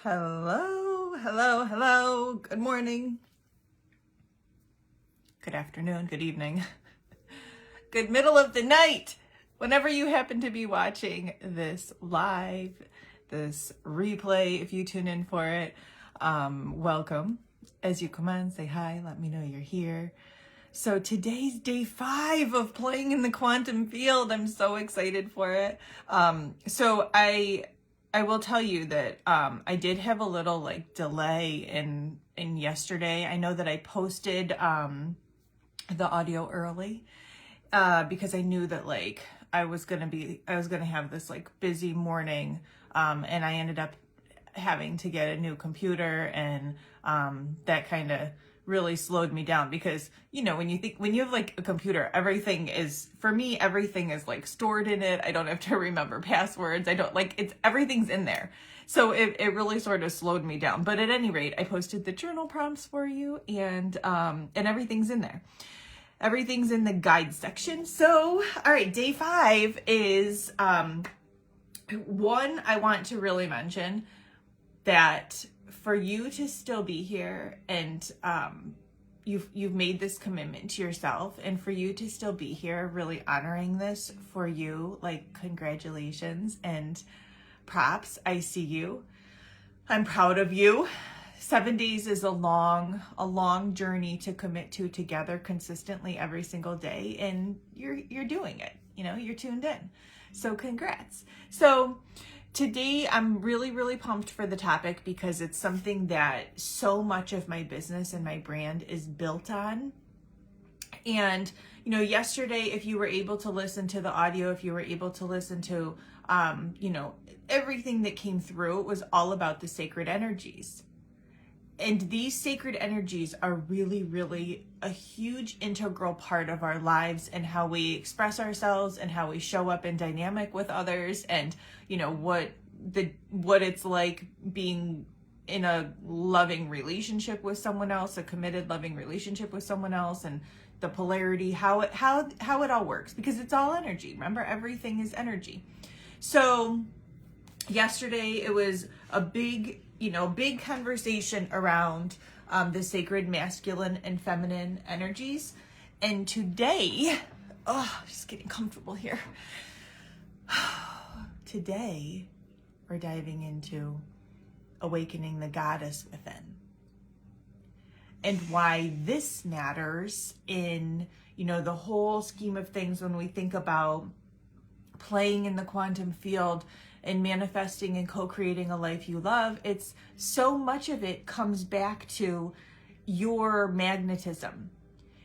Hello, hello, hello. Good morning. Good afternoon, good evening. Good middle of the night. Whenever you happen to be watching this live, this replay, if you tune in for it, welcome. As you come on, say hi, let me know you're here. So today's day 5 of playing in the quantum field. I'm so excited for it. So I will tell you that I did have a little delay in yesterday. I know that I posted the audio early because I knew that I was gonna have this busy morning, and I ended up having to get a new computer, and that kind of really slowed me down because when you have a computer, everything is stored in it. I don't have to remember passwords. I don't everything's in there. So it really sort of slowed me down. But at any rate, I posted the journal prompts for you, and everything's in there. Everything's in the guide section. So, all right, day 5 is one. I want to really mention that for you to still be here, and you've made this commitment to yourself, and for you to still be here, really honoring this for you, congratulations and props. I see you. I'm proud of you. 7 days is a long journey to commit to together consistently every single day, and you're doing it. You're tuned in. So congrats. So today, I'm really pumped for the topic because it's something that so much of my business and my brand is built on. And, yesterday, if you were able to listen to the audio, if you were able to listen to, everything that came through, it was all about the sacred energies. And these sacred energies are really a huge integral part of our lives and how we express ourselves and how we show up in dynamic with others, and what it's like being in a loving relationship with someone else, a committed loving relationship with someone else, and the polarity, how it all works, because it's all energy. Remember, everything is energy. So yesterday it was a big conversation around the sacred masculine and feminine energies. And today, just getting comfortable here. Today, we're diving into awakening the goddess within, and why this matters in, the whole scheme of things when we think about playing in the quantum field and manifesting and co-creating a life you love. It's so much of it comes back to your magnetism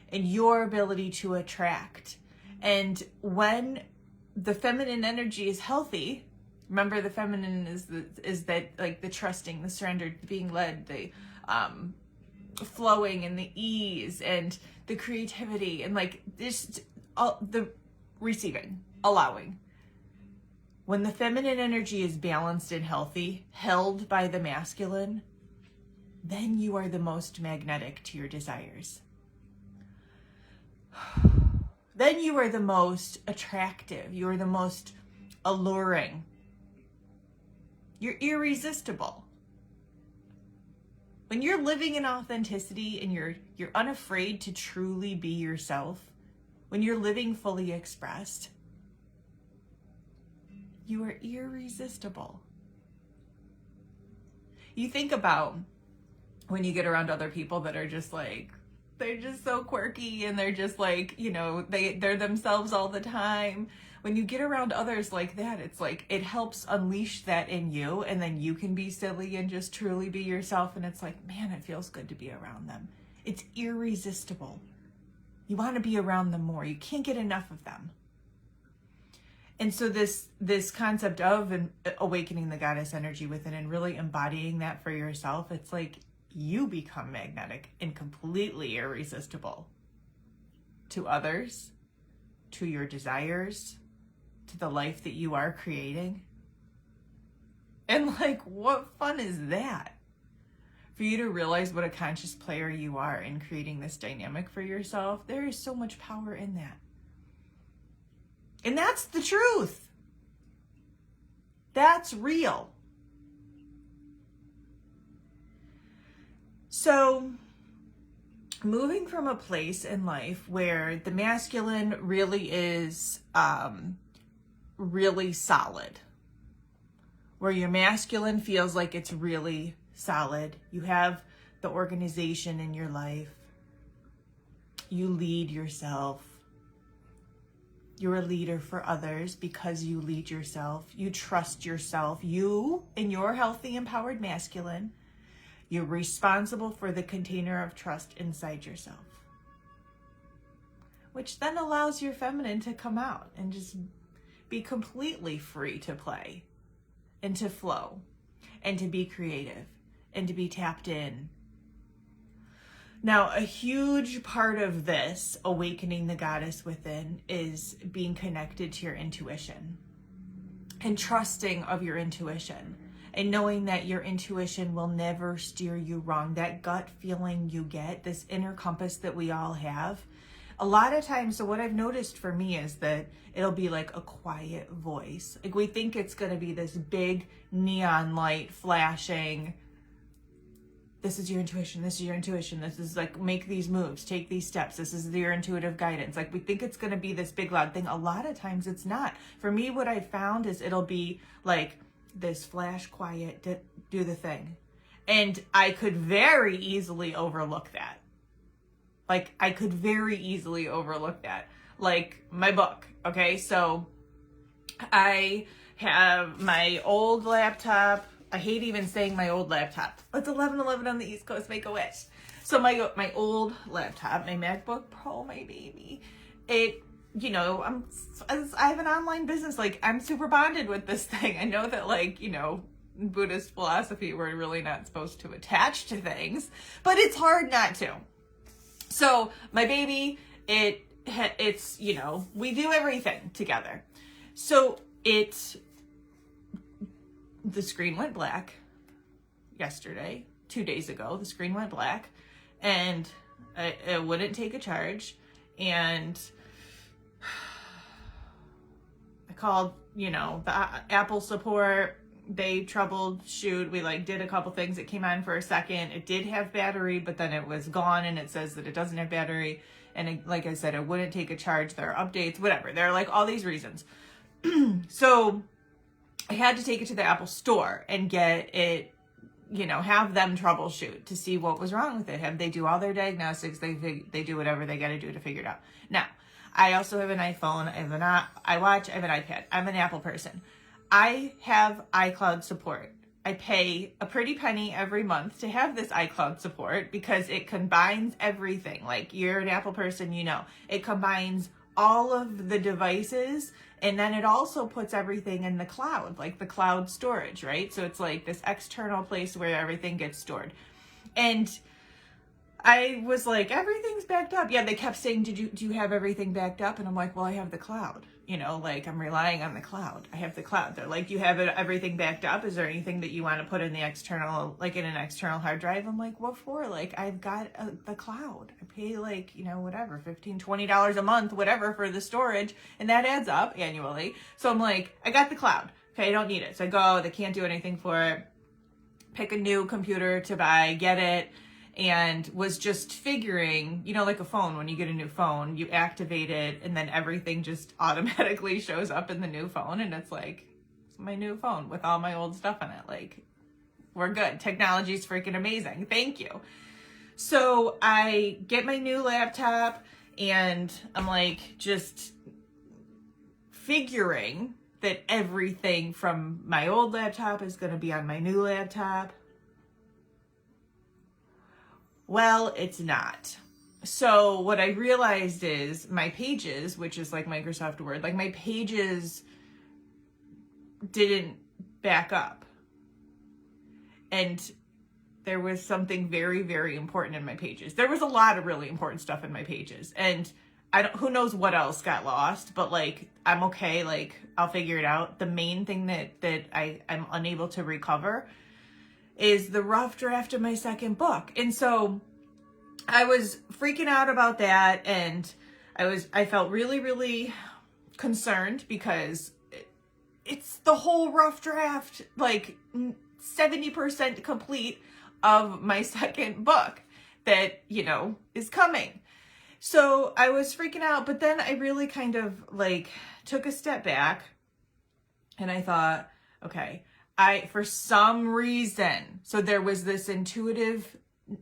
and your ability to attract. And when the feminine energy is healthy, remember, the feminine is that the trusting, the surrendered, being led, the flowing, and the ease, and the creativity, and this, all the receiving, allowing. When the feminine energy is balanced and healthy, held by the masculine, then you are the most magnetic to your desires. Then you are the most attractive. You are the most alluring. You're irresistible. When you're living in authenticity and you're unafraid to truly be yourself, when you're living fully expressed, you are irresistible. You think about when you get around other people that are just they're just so quirky, and they're just they're themselves all the time. When you get around others like that, it's it helps unleash that in you, and then you can be silly and just truly be yourself. And it's man, it feels good to be around them. It's irresistible. You want to be around them more. You can't get enough of them. And so this concept of awakening the goddess energy within and really embodying that for yourself, it's you become magnetic and completely irresistible to others, to your desires, to the life that you are creating. And what fun is that? For you to realize what a conscious player you are in creating this dynamic for yourself. There is so much power in that. And that's the truth. That's real. So moving from a place in life where the masculine really is really solid, where your masculine feels like it's really solid. You have the organization in your life. You lead yourself. You're a leader for others because you lead yourself. You trust yourself. You, in your healthy, empowered masculine, you're responsible for the container of trust inside yourself, which then allows your feminine to come out and just be completely free to play and to flow and to be creative and to be tapped in. Now, a huge part of this awakening the goddess within is being connected to your intuition and trusting of your intuition and knowing that your intuition will never steer you wrong. That gut feeling you get, this inner compass that we all have, a lot of times, so what I've noticed for me is that it'll be like a quiet voice. Like we think it's going to be this big neon light flashing. This is your intuition. This is your intuition. This is like, make these moves, take these steps. This is your intuitive guidance. Like we think it's going to be this big loud thing. A lot of times it's not. For me, what I found is it'll be like this flash quiet, do the thing. And I could very easily overlook that. Like I could very easily overlook that. Like my book. Okay. So I have my old laptop. I hate even saying my old laptop. It's 11:11 on the East Coast, make a wish. So my old laptop, my MacBook Pro, my baby, it, you know, I have an online business. Like I'm super bonded with this thing. I know that, like, you know, in Buddhist philosophy, we're really not supposed to attach to things, but it's hard not to. So my baby, it's, you know, we do everything together. So the screen went black yesterday, 2 days ago, the screen went black and it wouldn't take a charge. And I called, you know, the Apple support. They troubleshoot. We like did a couple things. It came on for a second. It did have battery, but then it was gone and it says that it doesn't have battery. And it, like I said, it wouldn't take a charge. There are updates, whatever. There are like all these reasons. So I had to take it to the Apple store and get it, you know, have them troubleshoot to see what was wrong with it. Have they do all their diagnostics. They do whatever they got to do to figure it out. Now, I also have an iPhone. I have an iWatch. I have an iPad. I'm an Apple person. I have iCloud support. I pay a pretty penny every month to have this iCloud support because it combines everything. Like you're an Apple person, you know, it combines all of the devices and then it also puts everything in the cloud, like the cloud storage, right? So it's like this external place where everything gets stored. And I was like, everything's backed up. Yeah, they kept saying, do you have everything backed up? And I'm like, well, I have the cloud. You know, like I'm relying on the cloud. I have the cloud. They're like, you have everything backed up. Is there anything that you want to put in the external, like in an external hard drive? I'm like, what for? Like I've got the cloud. I pay like, you know, whatever, $15, $20 a month, whatever for the storage. And that adds up annually. So I'm like, I got the cloud. Okay, I don't need it. So I go, they can't do anything for it. Pick a new computer to buy, get it. And was just figuring, you know, like a phone, when you get a new phone, you activate it and then everything just automatically shows up in the new phone. And it's like, it's my new phone with all my old stuff in it. Like, we're good. Technology's freaking amazing. Thank you. So I get my new laptop and I'm like, just figuring that everything from my old laptop is going to be on my new laptop. Well, it's not. So what I realized is my pages, which is like Microsoft Word, like my pages didn't back up. And there was something very, very important in my pages. There was a lot of really important stuff in my pages. And who knows what else got lost, but like, I'm okay. Like I'll figure it out. The main thing that I'm unable to recover is the rough draft of my second book. And so I was freaking out about that. And I felt really, really concerned because it's the whole rough draft, like 70% complete. of my second book that, you know, is coming. So I was freaking out, but then I really kind of like took a step back and I thought, okay, for some reason, so there was this intuitive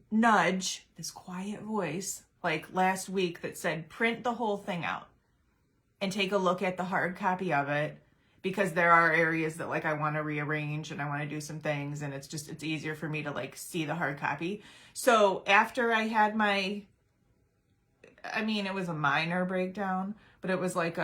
nudge, this quiet voice, like last week that said, print the whole thing out and take a look at the hard copy of it, because there are areas that like I want to rearrange and I want to do some things, and it's easier for me to like see the hard copy. So after I had it was a minor breakdown, but it was like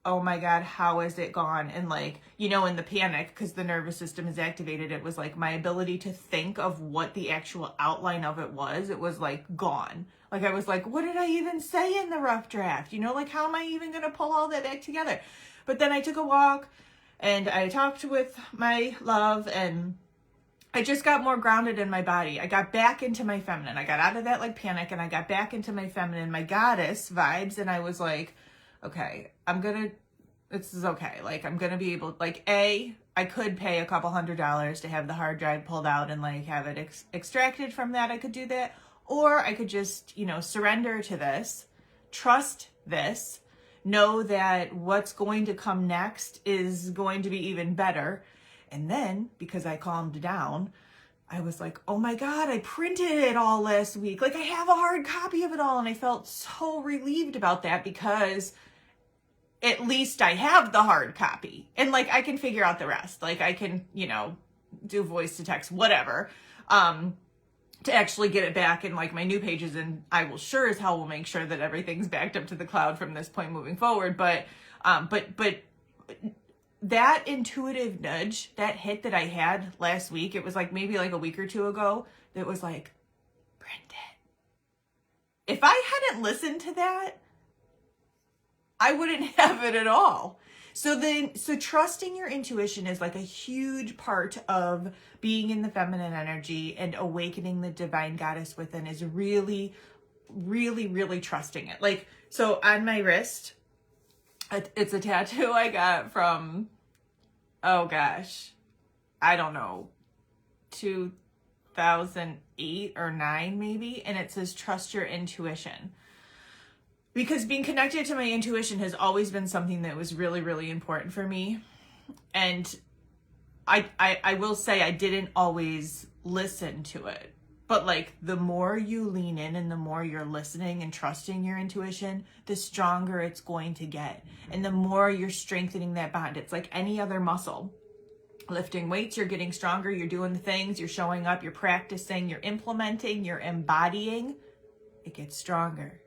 oh my God, how is it gone? And like, you know, in the panic, because the nervous system is activated, it was like my ability to think of what the actual outline of it was like gone. Like I was like, what did I even say in the rough draft? You know, like how am I even going to pull all that back together? But then I took a walk and I talked with my love, and I just got more grounded in my body. I got back into my feminine. I got out of that like panic and I got back into my feminine, my goddess vibes. And I was like, okay, this is okay. Like, I'm going to be able, like, I could pay a couple $100s to have the hard drive pulled out and like have it extracted from that. I could do that. Or I could just, you know, surrender to this, trust this, know that what's going to come next is going to be even better. And then, because I calmed down, I was like, oh my God, I printed it all last week. Like I have a hard copy of it all. And I felt so relieved about that, because at least I have the hard copy and like I can figure out the rest. Like I can, you know, do voice to text, whatever, to actually get it back in like my new pages. And I will sure as hell will make sure that everything's backed up to the cloud from this point moving forward. But that intuitive nudge, that hit that I had last week, it was like maybe like a week or two ago, that was like, print it. If I hadn't listened to that, I wouldn't have it at all. So trusting your intuition is like a huge part of being in the feminine energy and awakening the divine goddess within, is really, really, really trusting it. Like, so on my wrist, it's a tattoo I got from, oh gosh, I don't know, 2008 or 9 maybe. And it says, trust your intuition. Because being connected to my intuition has always been something that was really, really important for me. And I will say I didn't always listen to it. But like the more you lean in and the more you're listening and trusting your intuition, the stronger it's going to get. And the more you're strengthening that bond. It's like any other muscle. Lifting weights, you're getting stronger, you're doing the things, you're showing up, you're practicing, you're implementing, you're embodying. It gets stronger.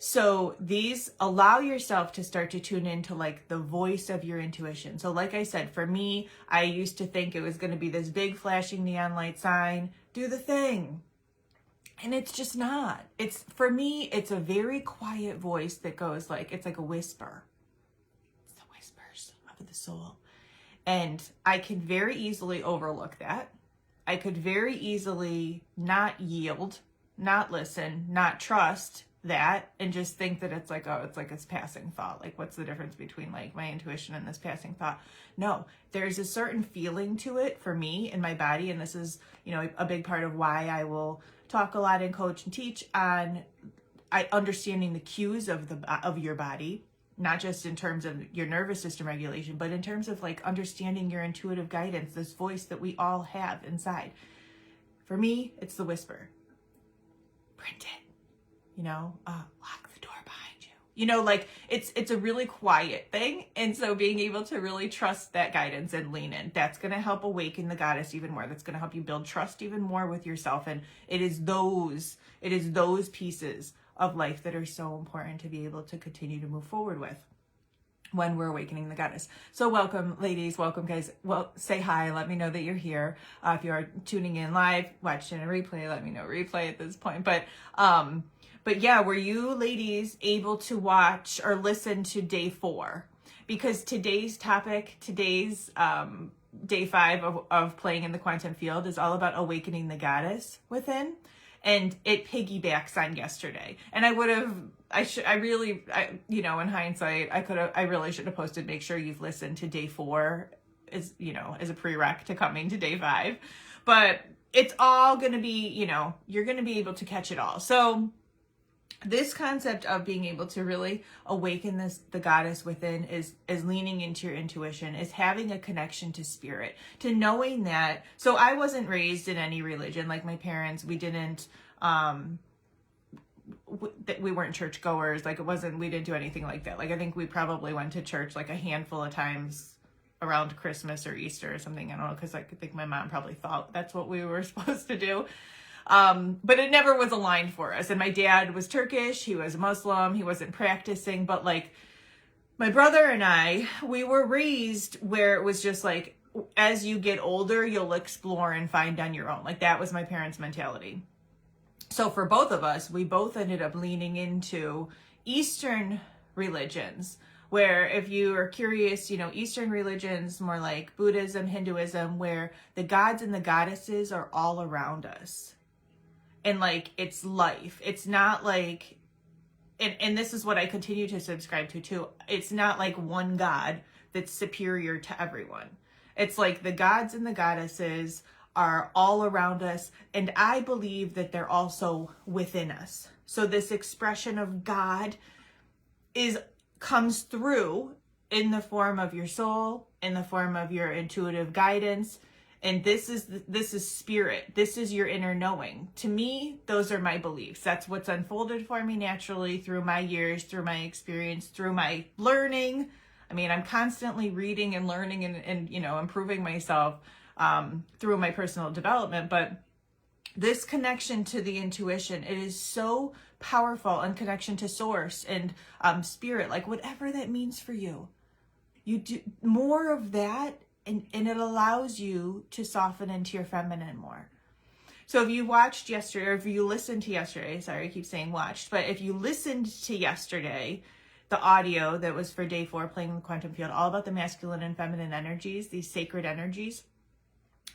So these allow yourself to start to tune into like the voice of your intuition. So like I said, for me, I used to think it was going to be this big flashing neon light sign, do the thing. And it's just not. For me, it's a very quiet voice that goes like, it's like a whisper. It's the whispers of the soul. And I can very easily overlook that. I could very easily not yield, not listen, not trust that, and just think that it's like, oh, it's like this passing thought. Like, what's the difference between like my intuition and this passing thought? No, there's a certain feeling to it for me in my body. And this is, you know, a big part of why I will talk a lot and coach and teach on understanding the cues of your body, not just in terms of your nervous system regulation, but in terms of like understanding your intuitive guidance, this voice that we all have inside. For me, it's the whisper. Print it. You know, lock the door behind you. You know, like it's a really quiet thing. And so being able to really trust that guidance and lean in, that's going to help awaken the goddess even more. That's going to help you build trust even more with yourself. And it is those pieces of life that are so important to be able to continue to move forward with when we're awakening the goddess. So welcome, ladies. Welcome, guys. Well, say hi. Let me know that you're here. If you are tuning in live, watching a replay, let me know replay at this point. But yeah, were you ladies able to watch or listen to day 4? Because today's topic, day 5 of playing in the quantum field is all about awakening the goddess within. And it piggybacks on yesterday. And in hindsight, I really should have posted, make sure you've listened to day 4 as a prereq to coming to day 5. But it's all going to be, you're going to be able to catch it all. So this concept of being able to really awaken the goddess within is leaning into your intuition, is having a connection to spirit, to knowing that. So I wasn't raised in any religion. Like my parents, we didn't, we weren't churchgoers. Like we didn't do anything like that. Like I think we probably went to church like a handful of times around Christmas or Easter or something. I don't know, because I think my mom probably thought that's what we were supposed to do. But it never was aligned for us. And my dad was Turkish, he was Muslim, he wasn't practicing, but like my brother and I, we were raised where it was just like, as you get older, you'll explore and find on your own. Like that was my parents' mentality. So for both of us, we both ended up leaning into Eastern religions, where if you are curious, Eastern religions, more like Buddhism, Hinduism, where the gods and the goddesses are all around us. And like, it's life. It's not like, and this is what I continue to subscribe to too. It's not like one God that's superior to everyone. It's like the gods and the goddesses are all around us. And I believe that they're also within us. So this expression of God comes through in the form of your soul, in the form of your intuitive guidance. And this is spirit. This is your inner knowing. To me, those are my beliefs. That's what's unfolded for me naturally through my years, through my experience, through my learning. I mean, I'm constantly reading and learning and improving myself through my personal development. But this connection to the intuition, it is so powerful, and connection to source and spirit, like whatever that means for you. You do more of that. And it allows you to soften into your feminine more. So if you watched yesterday, or if you listened to yesterday, sorry, I keep saying watched, but if you listened to yesterday, the audio that was for day 4, playing the quantum field, all about the masculine and feminine energies, these sacred energies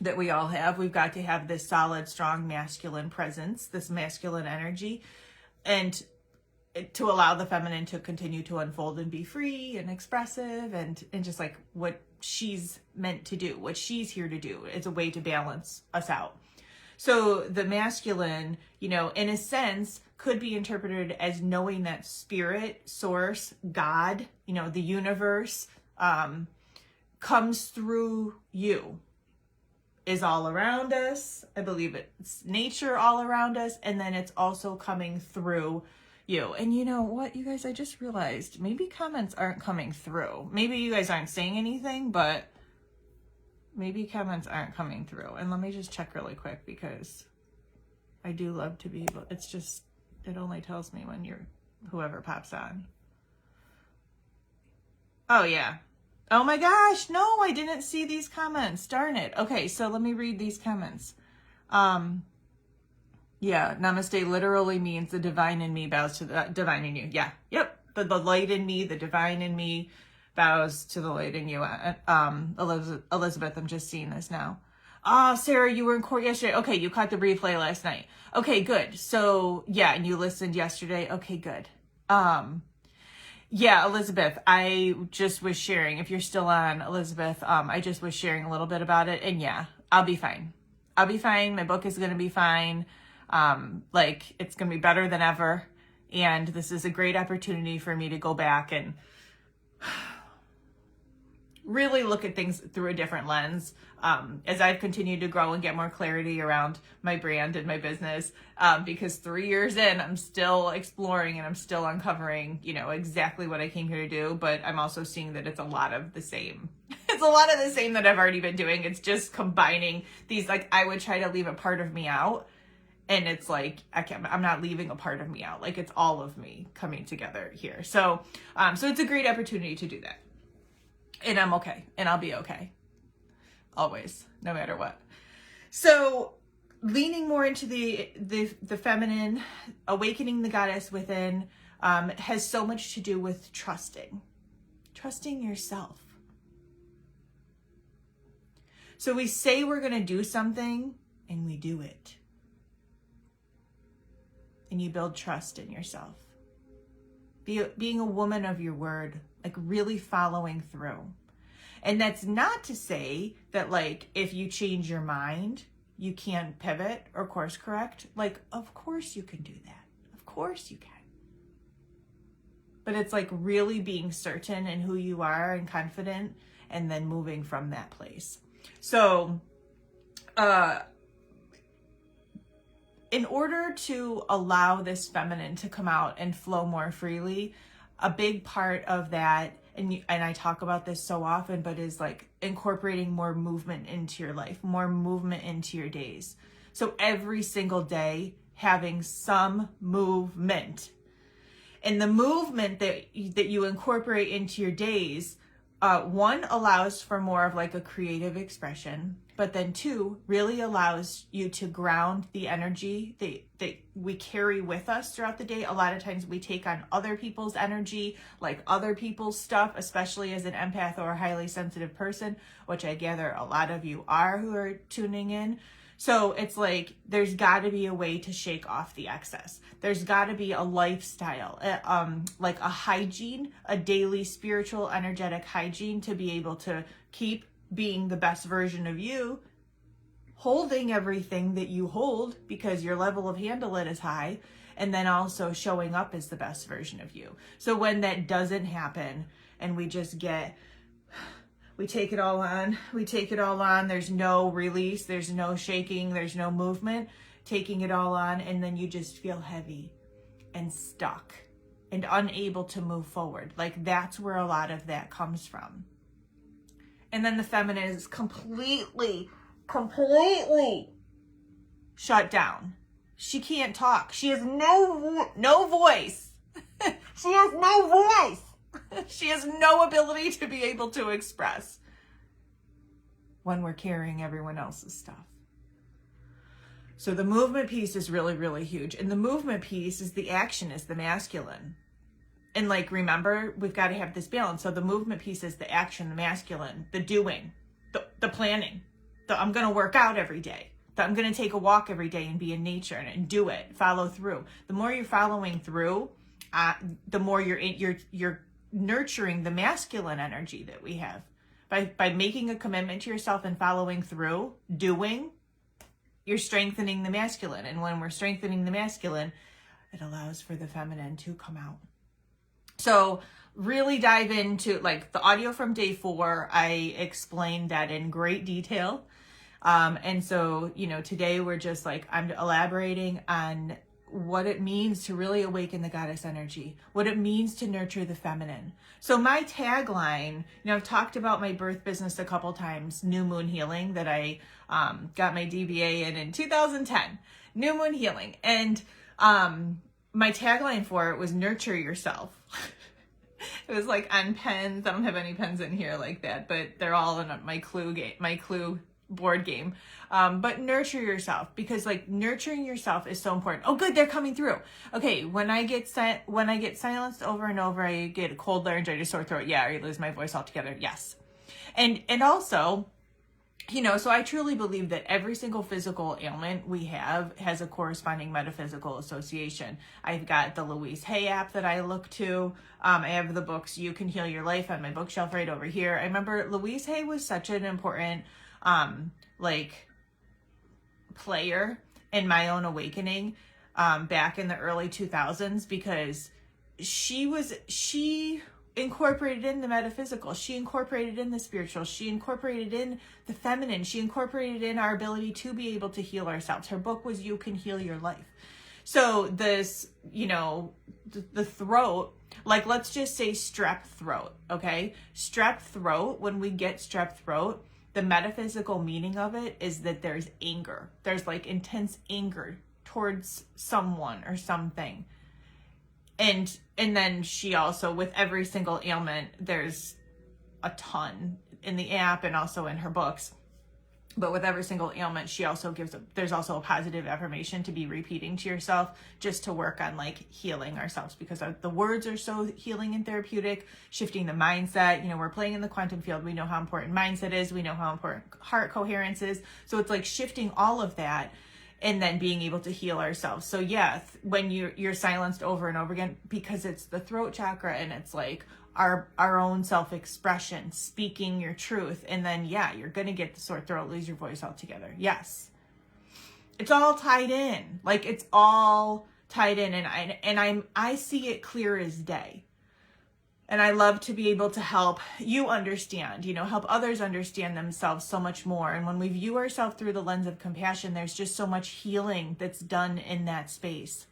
that we all have. We've got to have this solid, strong masculine presence, this masculine energy, and to allow the feminine to continue to unfold and be free and expressive and just like what she's meant to do, what she's here to do. It's a way to balance us out. So the masculine, in a sense, could be interpreted as knowing that spirit, source, God, the universe, comes through you, is all around us. I believe it's nature all around us. And then it's also coming through you. And you know what, you guys, I just realized maybe comments aren't coming through. Maybe you guys aren't saying anything, but maybe comments aren't coming through. And let me just check really quick, because I do love to be able, it only tells me when whoever pops on. Oh yeah. Oh my gosh, no, I didn't see these comments. Darn it. Okay, so let me read these comments. Yeah, namaste literally means the divine in me bows to the divine in you. Yeah, yep. The light in me, the divine in me bows to the light in you. Elizabeth, I'm just seeing this now. Sarah, you were in court yesterday. Okay, you caught the replay last night. Okay, good. So, yeah, and you listened yesterday. Okay, good. Yeah, Elizabeth, I just was sharing, if you're still on, Elizabeth, I just was sharing a little bit about it, and yeah, I'll be fine. I'll be fine. My book is going to be fine. It's going to be better than ever. And this is a great opportunity for me to go back and really look at things through a different lens. As I've continued to grow and get more clarity around my brand and my business, because 3 years in, I'm still exploring and I'm still uncovering, exactly what I came here to do. But I'm also seeing that it's a lot of the same. It's a lot of the same that I've already been doing. It's just combining these, I would try to leave a part of me out. And it's like, I'm not leaving a part of me out. It's all of me coming together here. So it's a great opportunity to do that. And I'm okay. And I'll be okay. Always, no matter what. So leaning more into the feminine, awakening the goddess within, has so much to do with trusting yourself. So we say we're going to do something and we do it. And you build trust in yourself. Being a woman of your word, really following through. And that's not to say that if you change your mind, you can't pivot or course correct. Like, of course you can do that. Of course you can. But it's like really being certain in who you are and confident, and then moving from that place. So, in order to allow this feminine to come out and flow more freely, a big part of that, and I talk about this so often, but is like incorporating more movement into your life, more movement into your days. So every single day having some movement. And the movement that you incorporate into your days, one, allows for more of like a creative expression, but then two, really allows you to ground the energy that we carry with us throughout the day. A lot of times we take on other people's energy, like other people's stuff, especially as an empath or a highly sensitive person, which I gather a lot of you are who are tuning in. So it's like, there's got to be a way to shake off the excess. There's got to be a lifestyle, like a hygiene, a daily spiritual, energetic hygiene to be able to keep being the best version of you, holding everything that you hold because your level of handle it is high, and then also showing up as the best version of you. So when that doesn't happen and we just we take it all on, there's no release, there's no shaking, there's no movement, taking it all on, and then you just feel heavy and stuck and unable to move forward. Like, that's where a lot of that comes from. And then the feminine is completely shut down. She can't talk. She has no voice. She has no voice. She has no ability to be able to express when we're carrying everyone else's stuff. So the movement piece is really, really huge. And the movement piece is the action, is the masculine. And like, remember, we've got to have this balance. So the movement piece is the action, the masculine, the doing, the planning. I'm going to work out every day. I'm going to take a walk every day and be in nature and do it, follow through. The more you're following through, the more you're nurturing the masculine energy that we have. By making a commitment to yourself and following through, doing, you're strengthening the masculine. And when we're strengthening the masculine, it allows for the feminine to come out. So really dive into like the audio from day 4. I explained that in great detail. And so, today we're just like, I'm elaborating on what it means to really awaken the goddess energy, what it means to nurture the feminine. So my tagline, I've talked about my birth business a couple times, New Moon Healing, that I got my DBA in 2010, New Moon Healing. And my tagline for it was nurture yourself. It was like on pens. I don't have any pens in here like that, but they're all in my Clue board game. But nurture yourself, because like nurturing yourself is so important. Oh, good. They're coming through. Okay. When I get silenced over and over, I get a cold laryngitis, sore throat. Yeah. I lose my voice altogether. Yes. And also, so I truly believe that every single physical ailment we have has a corresponding metaphysical association. I've got the Louise Hay app that I look to. I have the books You Can Heal Your Life on my bookshelf right over here. I remember Louise Hay was such an important player in my own awakening back in the early 2000s, because she incorporated in the metaphysical, she incorporated in the spiritual, she incorporated in the feminine, she incorporated in our ability to be able to heal ourselves. Her book was You Can Heal Your Life. So this, the throat, like let's just say strep throat, okay? Strep throat, when we get strep throat, the metaphysical meaning of it is that there's anger. There's like intense anger towards someone or something. And then she also, with every single ailment, there's a ton in the app and also in her books. But with every single ailment, she also there's also a positive affirmation to be repeating to yourself, just to work on like healing ourselves, because the words are so healing and therapeutic, shifting the mindset. We're playing in the quantum field. We know how important mindset is. We know how important heart coherence is. So it's like shifting all of that and then being able to heal ourselves. So yeah, when you're silenced over and over again, because it's the throat chakra and it's like our own self-expression, speaking your truth. And then, yeah, you're going to get the sore throat, lose your voice altogether. Yes. It's all tied in. Like, it's all tied in, and I see it clear as day. And I love to be able to help you understand, help others understand themselves so much more. And when we view ourselves through the lens of compassion, there's just so much healing that's done in that space.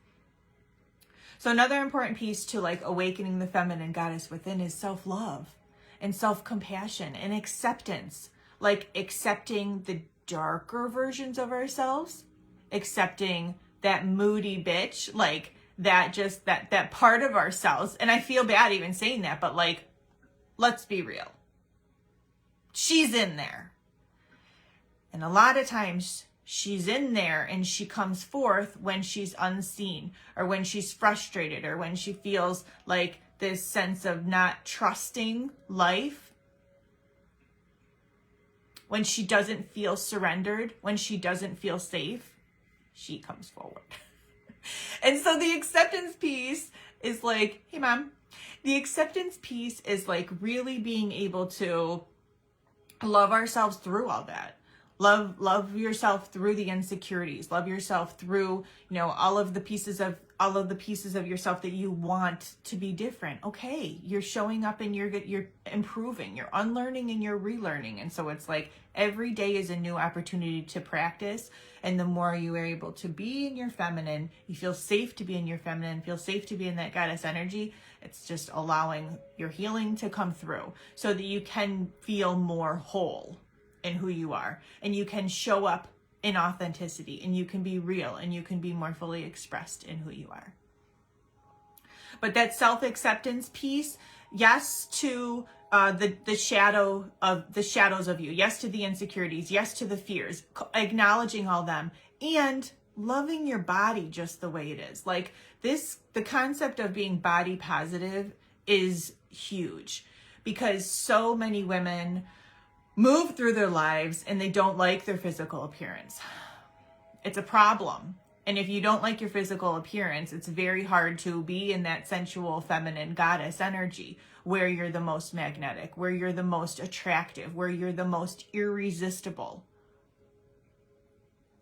So another important piece to like awakening the feminine goddess within is self-love and self-compassion and acceptance. Like accepting the darker versions of ourselves, accepting that moody bitch, like that part of ourselves. And I feel bad even saying that, but like, let's be real. She's in there. And a lot of times she's in there and she comes forth when she's unseen, or when she's frustrated, or when she feels like this sense of not trusting life, when she doesn't feel surrendered, when she doesn't feel safe, she comes forward. And so the acceptance piece is like, hey mom, the acceptance piece is like really being able to love ourselves through all that. Love yourself through the insecurities. Love yourself through, all of the pieces of yourself that you want to be different. Okay, you're showing up and you're improving, you're unlearning and you're relearning. And so it's like every day is a new opportunity to practice. And the more you are able to be in your feminine, you feel safe to be in your feminine, feel safe to be in that goddess energy. It's just allowing your healing to come through so that you can feel more whole in who you are, and you can show up in authenticity, and you can be real, and you can be more fully expressed in who you are. But that self-acceptance piece, yes to the shadows of you, yes to the insecurities, yes to the fears, acknowledging all them, and loving your body just the way it is. Like the concept of being body positive is huge, because so many women move through their lives and they don't like their physical appearance. It's a problem. And if you don't like your physical appearance, it's very hard to be in that sensual feminine goddess energy where you're the most magnetic, where you're the most attractive, where you're the most irresistible.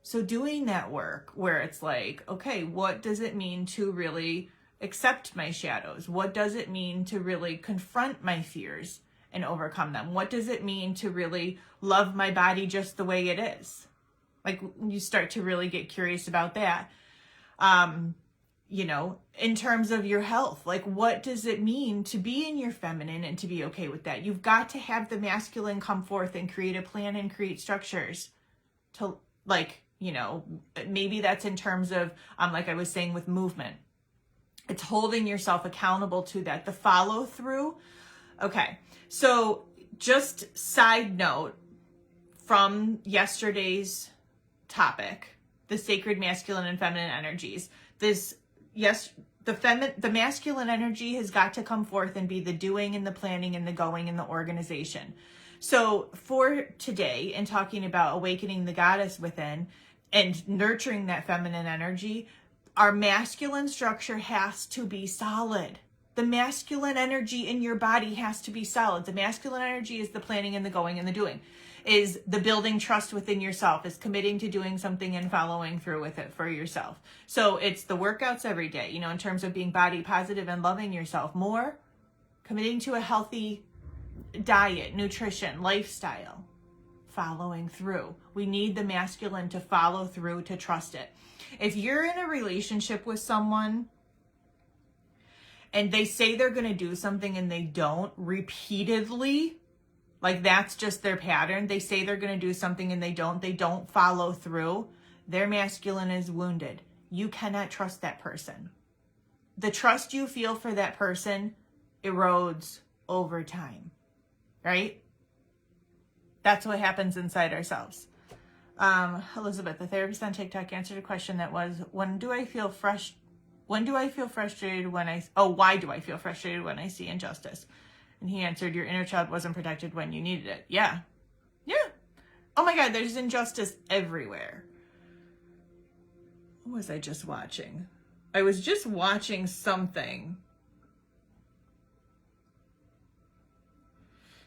So doing that work where it's like, okay, what does it mean to really accept my shadows? What does it mean to really confront my fears and overcome them? What does it mean to really love my body just the way it is? Like, you start to really get curious about that. In terms of your health, like, what does it mean to be in your feminine and to be okay with that? You've got to have the masculine come forth and create a plan and create structures to, like, maybe that's in terms of, like I was saying with movement. It's holding yourself accountable to that, the follow through. Okay. So just side note from yesterday's topic, the sacred masculine and feminine energies, the masculine energy has got to come forth and be the doing and the planning and the going and the organization. So for today, and talking about awakening the goddess within and nurturing that feminine energy, our masculine structure has to be solid. The masculine energy in your body has to be solid. The masculine energy is the planning and the going and the doing, is the building trust within yourself, is committing to doing something and following through with it for yourself. So it's the workouts every day, in terms of being body positive and loving yourself more, committing to a healthy diet, nutrition, lifestyle, following through. We need the masculine to follow through, to trust it. If you're in a relationship with someone and they say they're going to do something and they don't repeatedly, like that's just their pattern. They say they're going to do something and they don't follow through. Their masculine is wounded. You cannot trust that person. The trust you feel for that person erodes over time, right? That's what happens inside ourselves. Elizabeth, the therapist on TikTok, answered a question that was, why do I feel frustrated when I see injustice? And he answered, your inner child wasn't protected when you needed it. Yeah. Oh my God, there's injustice everywhere. What was I just watching? I was just watching something.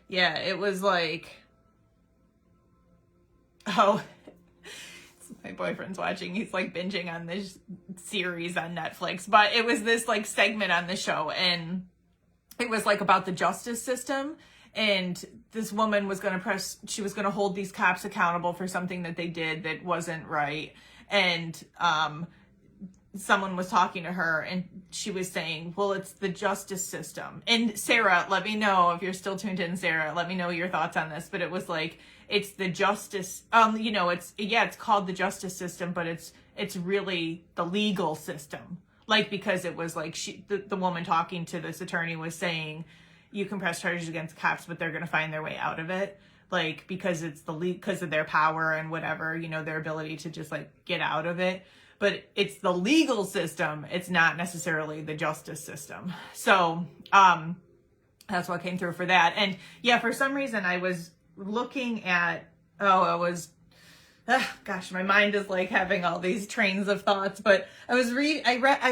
Yeah, it was like, My boyfriend's watching. He's like binging on this series on Netflix, but it was this like segment on the show, and it was like about the justice system. And this woman was going to she was going to hold these cops accountable for something that they did that wasn't right. And, someone was talking to her and she was saying, well, it's the justice system. And Sarah, let me know if you're still tuned in, Sarah, let me know your thoughts on this. But it was like, it's the justice, it's called the justice system, but it's really the legal system. Like, because it was like the woman talking to this attorney was saying, you can press charges against cops, but they're going to find their way out of it. Like, because it's because of their power and whatever, their ability to just like get out of it. But it's the legal system. It's not necessarily the justice system. So, that's what came through for that. And yeah, for some reason I was looking at, my mind is like having all these trains of thoughts, but I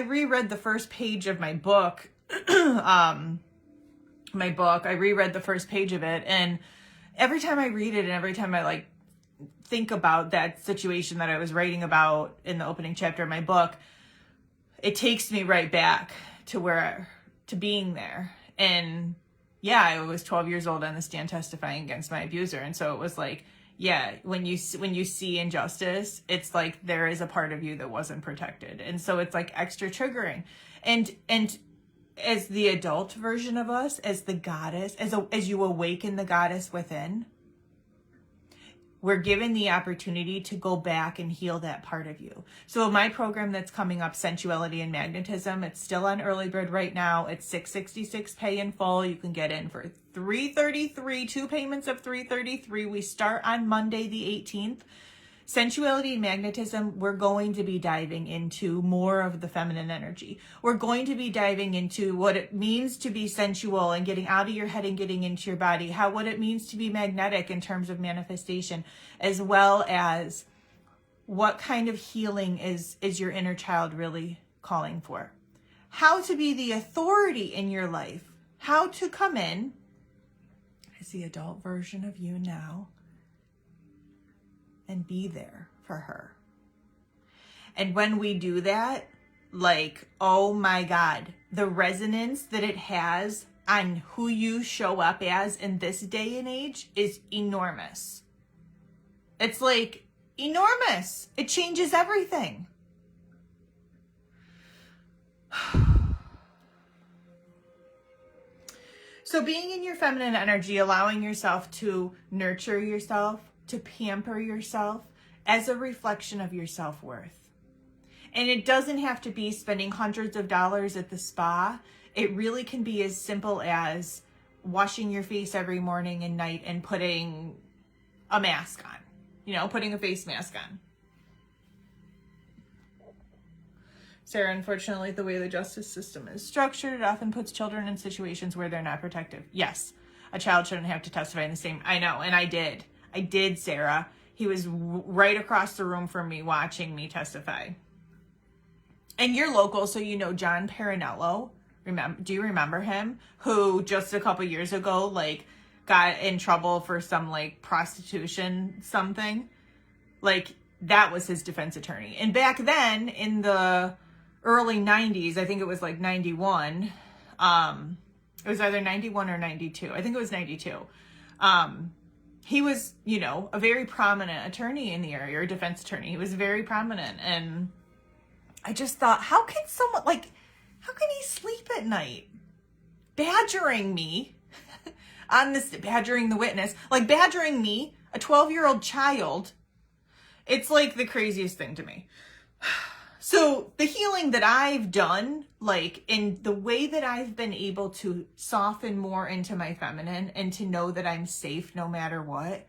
reread the first page of my book, I reread the first page of it. And every time I read it and every time I like think about that situation that I was writing about in the opening chapter of my book, it takes me right back to being there. And yeah, I was 12 years old on the stand testifying against my abuser. And so it was like, yeah, when you see injustice, it's like there is a part of you that wasn't protected. And so it's like extra triggering. And as the adult version of us, as the goddess, as you awaken the goddess within, we're given the opportunity to go back and heal that part of you. So my program that's coming up, Sensuality and Magnetism, it's still on early bird right now. It's $666 pay in full. You can get in for $333, 2 payments of $333. We start on Monday the 18th. Sensuality and Magnetism, we're going to be diving into more of the feminine energy. We're going to be diving into what it means to be sensual and getting out of your head and getting into your body, what it means to be magnetic in terms of manifestation, as well as what kind of healing is your inner child really calling for. How to be the authority in your life. How to come in as the adult version of you now and be there for her. And when we do that, like, oh my God, the resonance that it has on who you show up as in this day and age is enormous. It's like enormous. It changes everything. So being in your feminine energy, allowing yourself to nurture yourself, to pamper yourself as a reflection of your self-worth. And it doesn't have to be spending hundreds of dollars at the spa. It really can be as simple as washing your face every morning and night and putting a mask on, putting a face mask on. Sarah, unfortunately, the way the justice system is structured, it often puts children in situations where they're not protective. Yes, a child shouldn't have to testify in the same, I know, and I did, Sarah. He was right across the room from me watching me testify. And you're local, so you know John Parinello. Do you remember him? Who just a couple years ago, like, got in trouble for some, like, prostitution something. Like, that was his defense attorney. And back then, in the early 90s, I think it was like 91, it was either 91 or 92. I think it was 92. He was, a very prominent attorney in the area, or defense attorney. He was very prominent. And I just thought, how can he sleep at night? Badgering me badgering the witness, like badgering me, a 12-year-old child. It's like the craziest thing to me. So the healing that I've done, like in the way that I've been able to soften more into my feminine and to know that I'm safe no matter what,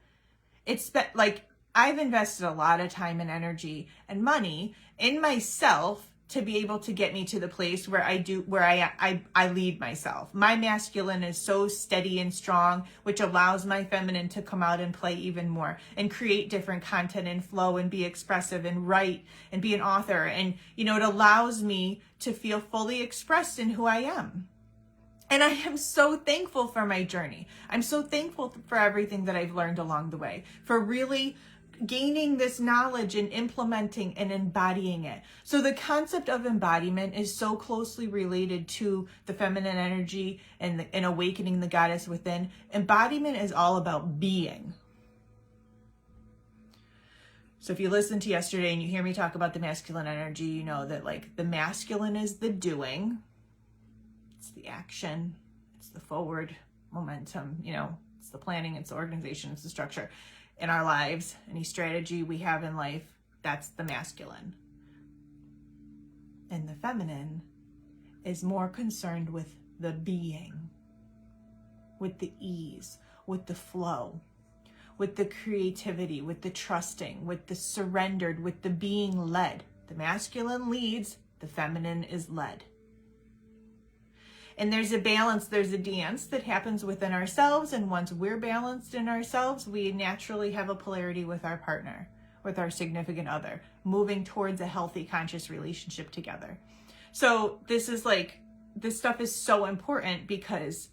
it's been like I've invested a lot of time and energy and money in myself to be able to get me to the place where I lead myself. My masculine is so steady and strong, which allows my feminine to come out and play even more and create different content and flow and be expressive and write and be an author. And, it allows me to feel fully expressed in who I am. And I am so thankful for my journey. I'm so thankful for everything that I've learned along the way, for really gaining this knowledge and implementing and embodying it. So the concept of embodiment is so closely related to the feminine energy and awakening the goddess within. Embodiment is all about being. So if you listened to yesterday and you hear me talk about the masculine energy, you know that like the masculine is the doing. It's the action, it's the forward momentum, you know, it's the planning, it's the organization, it's the structure in our lives. Any strategy we have in life, that's the masculine. And the feminine is more concerned with the being, with the ease, with the flow, with the creativity, with the trusting, with the surrendered, with the being led. The masculine leads, the feminine is led. And there's a balance, there's a dance that happens within ourselves. And once we're balanced in ourselves, we naturally have a polarity with our partner, with our significant other, moving towards a healthy, conscious relationship together. So this stuff is so important because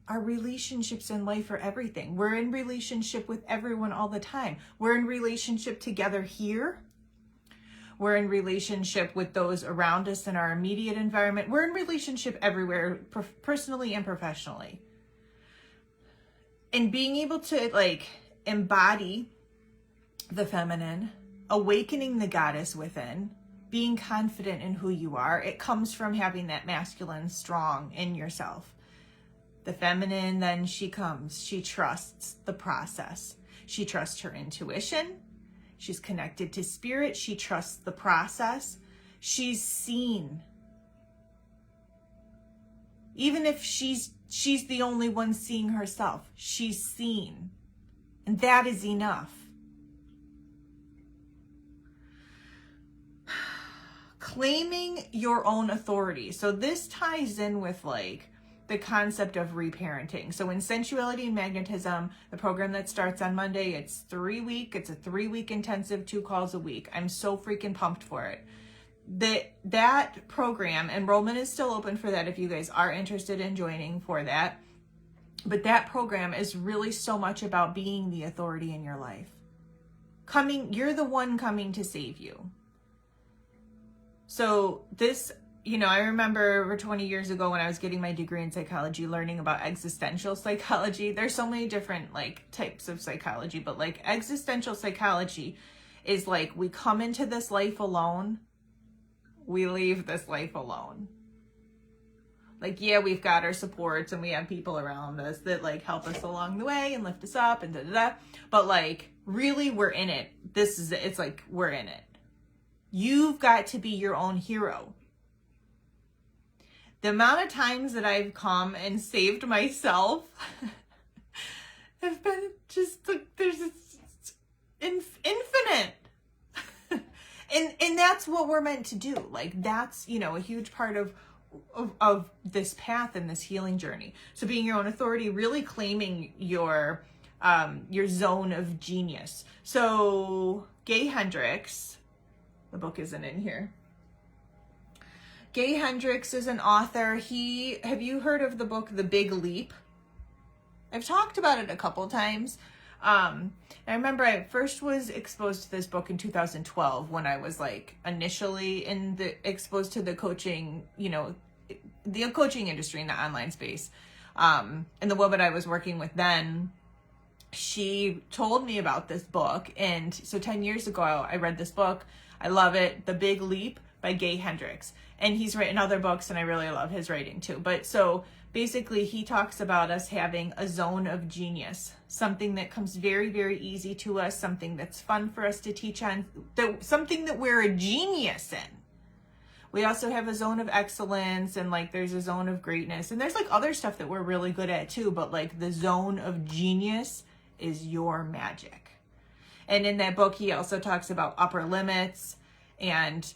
our relationships in life are everything. We're in relationship with everyone all the time. We're in relationship together here. We're in relationship with those around us in our immediate environment. We're in relationship everywhere, personally and professionally. And being able to like embody the feminine, awakening the goddess within, being confident in who you are, it comes from having that masculine strong in yourself. The feminine, then she trusts the process. She trusts her intuition. She's connected to spirit. She trusts the process. She's seen. Even if she's the only one seeing herself, she's seen. And that is enough. Claiming your own authority. So this ties in with like the concept of reparenting. So in Sensuality and Magnetism, the program that starts on Monday, it's a 3-week intensive, 2 calls a week. I'm so freaking pumped for it. That program, enrollment is still open for that if you guys are interested in joining for that. But that program is really so much about being the authority in your life. You're the one coming to save you. So this, I remember over 20 years ago when I was getting my degree in psychology, learning about existential psychology. There's so many different like types of psychology, but like existential psychology is like we come into this life alone, we leave this life alone. Like, yeah, we've got our supports and we have people around us that like help us along the way and lift us up and da-da-da. But like, really, we're in it. It's like, we're in it. You've got to be your own hero. The amount of times that I've come and saved myself have been just like, infinite. and that's what we're meant to do. Like that's, a huge part of this path and this healing journey. So being your own authority, really claiming your zone of genius. So Gay Hendricks, the book isn't in here. Gay Hendricks is an author. Have you heard of the book, The Big Leap? I've talked about it a couple times. I remember I first was exposed to this book in 2012 when I was like initially exposed to the coaching, the coaching industry in the online space. And the woman I was working with then, she told me about this book. And so 10 years ago, I read this book. I love it. The Big Leap by Gay Hendricks. And he's written other books and I really love his writing too. But so basically he talks about us having a zone of genius, something that comes very, very easy to us, something that's fun for us to teach on, something that we're a genius in. We also have a zone of excellence and like there's a zone of greatness and there's like other stuff that we're really good at too. But like the zone of genius is your magic. And in that book, he also talks about upper limits and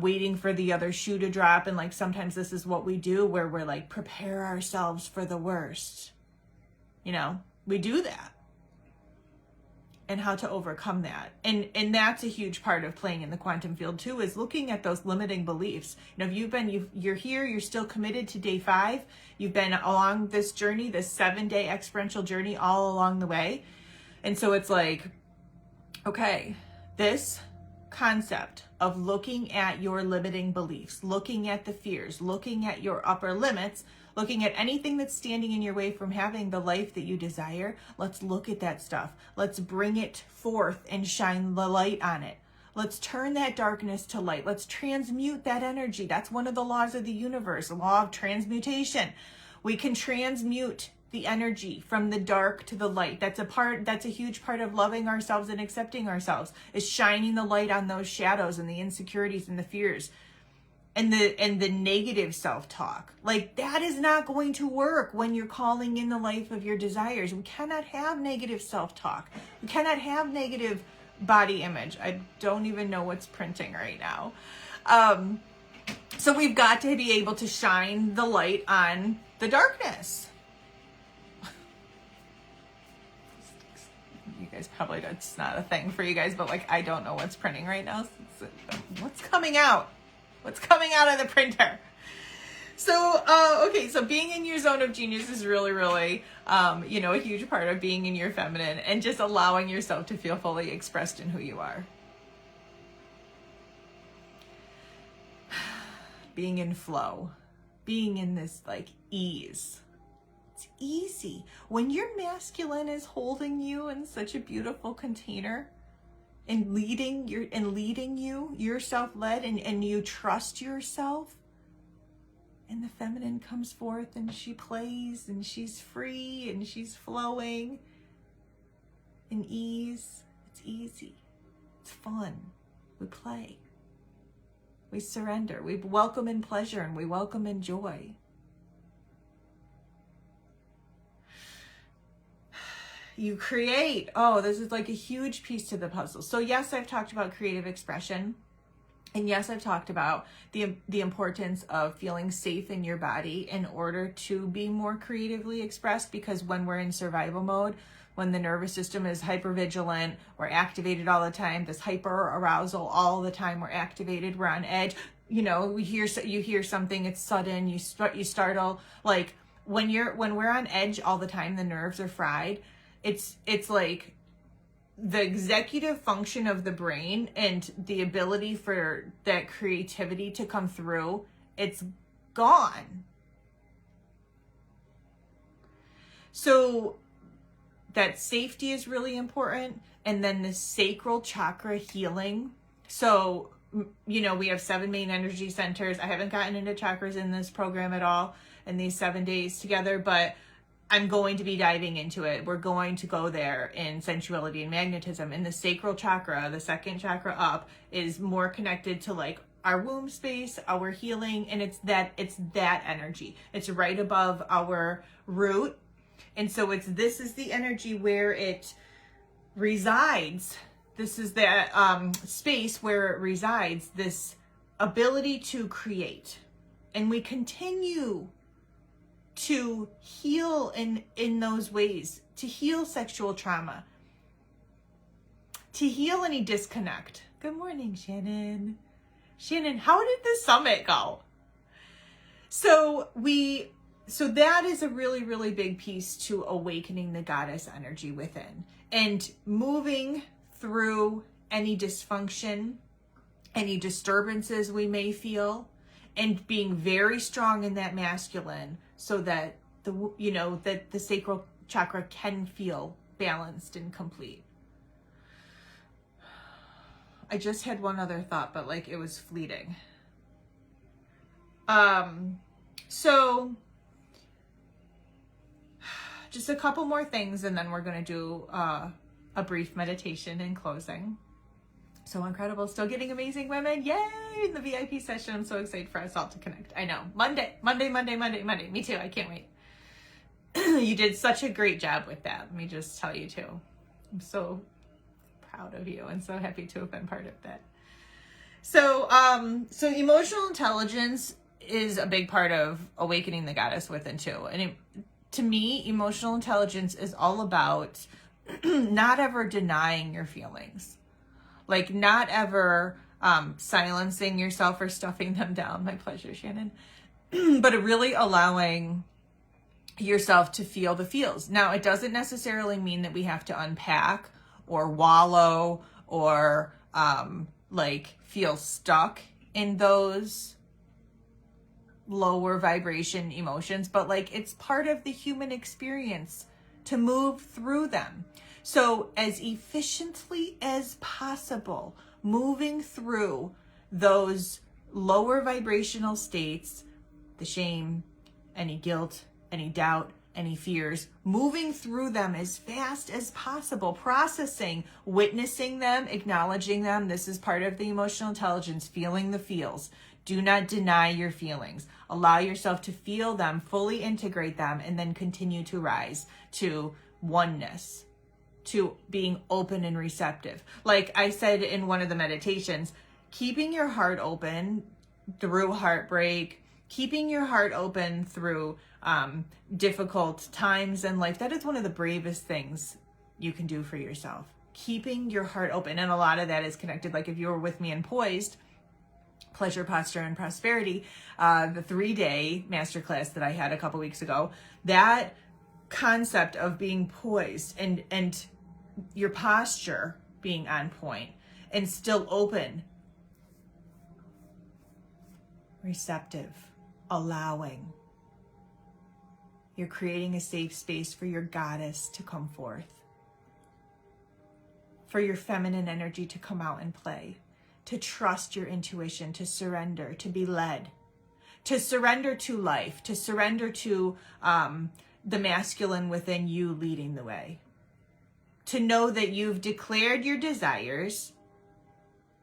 waiting for the other shoe to drop. And like sometimes this is what we do where we're like prepare ourselves for the worst. We do that. and how to overcome that. And that's a huge part of playing in the quantum field too, is looking at those limiting beliefs. You know, if you're here, you're still committed to day 5. You've been along this journey, this 7-day experiential journey all along the way. And so it's like, okay, this concept of looking at your limiting beliefs, looking at the fears, looking at your upper limits, looking at anything that's standing in your way from having the life that you desire. Let's look at that stuff. Let's bring it forth and shine the light on it. Let's turn that darkness to light. Let's transmute that energy. That's one of the laws of the universe, the law of transmutation. We can transmute the energy from the dark to the light. That's a huge part of loving ourselves and accepting ourselves, is shining the light on those shadows and the insecurities and the fears and the negative self-talk. Like, that is not going to work when you're calling in the life of your desires. We cannot have negative self-talk. We cannot have negative body image. I don't even know what's printing right now. So we've got to be able to shine the light on the darkness. You guys probably, it's not a thing for you guys, but like, I don't know what's printing right now. What's coming out? What's coming out of the printer? So, okay, so being in your zone of genius is really, really, a huge part of being in your feminine and just allowing yourself to feel fully expressed in who you are. Being in flow, being in this like ease. It's easy. When your masculine is holding you in such a beautiful container and leading you, you're self-led and you trust yourself, and the feminine comes forth and she plays and she's free and she's flowing in ease. It's easy. It's fun. We play. We surrender. We welcome in pleasure and we welcome in joy. You create. Oh, this is like a huge piece to the puzzle. So yes, I've talked about creative expression. And yes, I've talked about the importance of feeling safe in your body in order to be more creatively expressed, because when we're in survival mode, when the nervous system is hypervigilant, we're activated all the time, this hyper arousal all the time, we're activated, we're on edge. You know, you hear something, it's sudden, you startle. Like when we're on edge all the time, the nerves are fried. It's like the executive function of the brain and the ability for that creativity to come through, it's gone. So that safety is really important. And then the sacral chakra healing. So, we have 7 main energy centers. I haven't gotten into chakras in this program at all in these 7 days together, but I'm going to be diving into it. We're going to go there in sensuality and magnetism. And the sacral chakra, the second chakra up, is more connected to like our womb space, our healing, and it's that energy. It's right above our root. And so this is the energy where it resides. This is the space where it resides, this ability to create. And we continue to heal in those ways, to heal sexual trauma, to heal any disconnect. Good morning, Shannon. Shannon, how did the summit go? So that is a really, really big piece to awakening the goddess energy within and moving through any dysfunction, any disturbances we may feel, and being very strong in that masculine, so that the sacral chakra can feel balanced and complete. I just had one other thought, but like it was fleeting. So just a couple more things, and then we're going to do a brief meditation in closing. So incredible. Still getting amazing women. Yay! In the VIP session. I'm so excited for us all to connect. I know. Monday. Me too. I can't wait. You did such a great job with that. Let me just tell you too. I'm so proud of you and so happy to have been part of that. So emotional intelligence is a big part of awakening the goddess within too. And to me, emotional intelligence is all about not ever denying your feelings, like not ever silencing yourself or stuffing them down. My pleasure, Shannon. But really allowing yourself to feel the feels. Now, it doesn't necessarily mean that we have to unpack or wallow or like feel stuck in those lower vibration emotions, but like it's part of the human experience to move through them. So as efficiently as possible, moving through those lower vibrational states, the shame, any guilt, any doubt, any fears, moving through them as fast as possible, processing, witnessing them, acknowledging them. This is part of the emotional intelligence, feeling the feels. Do not deny your feelings. Allow yourself to feel them, fully integrate them, and then continue to rise to oneness, to being open and receptive. Like I said in one of the meditations, keeping your heart open through heartbreak, keeping your heart open through difficult times in life, that is one of the bravest things you can do for yourself. Keeping your heart open. And a lot of that is connected. Like if you were with me in Poised, Pleasure, Posture, and Prosperity, the 3-day masterclass that I had a couple weeks ago, that concept of being poised and your posture being on point and still open, receptive, allowing. You're creating a safe space for your goddess to come forth, for your feminine energy to come out and play, to trust your intuition, to surrender, to be led, to surrender to life, to surrender to the masculine within you leading the way, to know that you've declared your desires.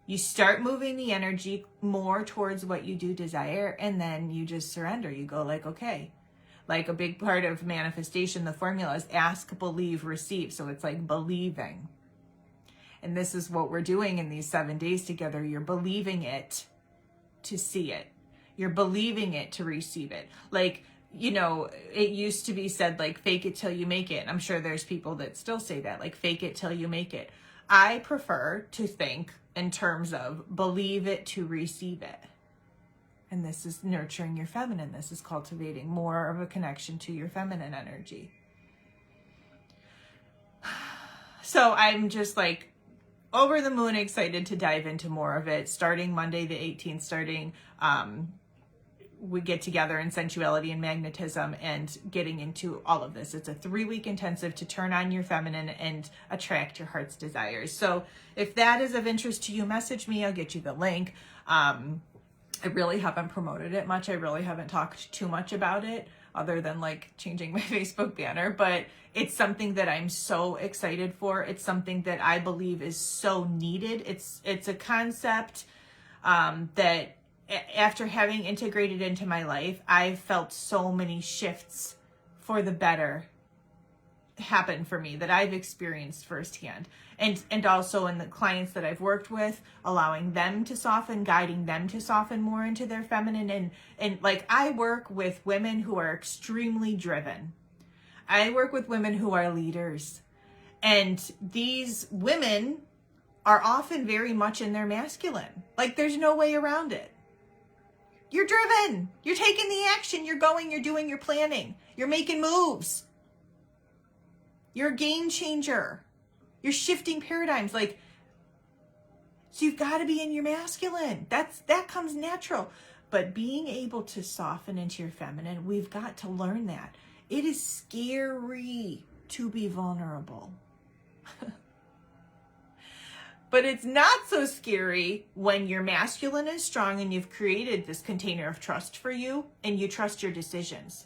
You start moving the energy more towards what you do desire, and then you just surrender. You go like, okay. Like a big part of manifestation, the formula is ask, believe, receive. So it's like believing. And this is what we're doing in these 7 days together. You're believing it to see it. You're believing it to receive it. Like, you know, it used to be said like, fake it till you make it. I'm sure there's people that still say that, like, fake it till you make it. I prefer to think in terms of believe it to receive it. And this is nurturing your feminine. This is cultivating more of a connection to your feminine energy. So I'm just like over the moon excited to dive into more of it. Starting Monday the 18th, we get together in sensuality and magnetism and getting into all of this. It's a 3-week intensive to turn on your feminine and attract your heart's desires. So if that is of interest to you, message me. I'll get you the link. I really haven't promoted it much. I really haven't talked too much about it other than like changing my Facebook banner, but it's something that I'm so excited for. It's something that I believe is so needed. It's a concept that after having integrated into my life, I've felt so many shifts for the better happen for me that I've experienced firsthand. And also in the clients that I've worked with, allowing them to soften, guiding them to soften more into their feminine. And like I work with women who are extremely driven. I work with women who are leaders. And these women are often very much in their masculine. Like there's no way around it. You're driven. You're taking the action. You're going, you're doing, you're planning. You're making moves. You're a game changer. You're shifting paradigms. Like, so you've got to be in your masculine. That comes natural. But being able to soften into your feminine, we've got to learn that. It is scary to be vulnerable. But it's not so scary when your masculine is strong and you've created this container of trust for you and you trust your decisions.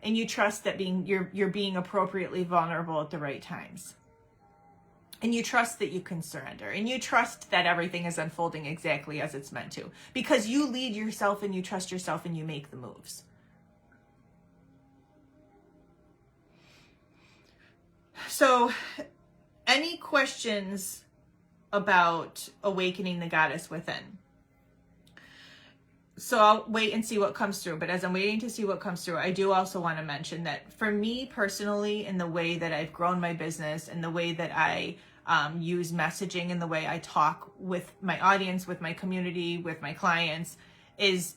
And you trust that you're being appropriately vulnerable at the right times. And you trust that you can surrender. And you trust that everything is unfolding exactly as it's meant to. Because you lead yourself and you trust yourself and you make the moves. So, any questions about awakening the goddess within? so I'll wait and see what comes through. But as I'm waiting to see what comes through, I do also want to mention that for me personally, in the way that I've grown my business and the way that I use messaging and the way I talk with my audience, with my community, with my clients, is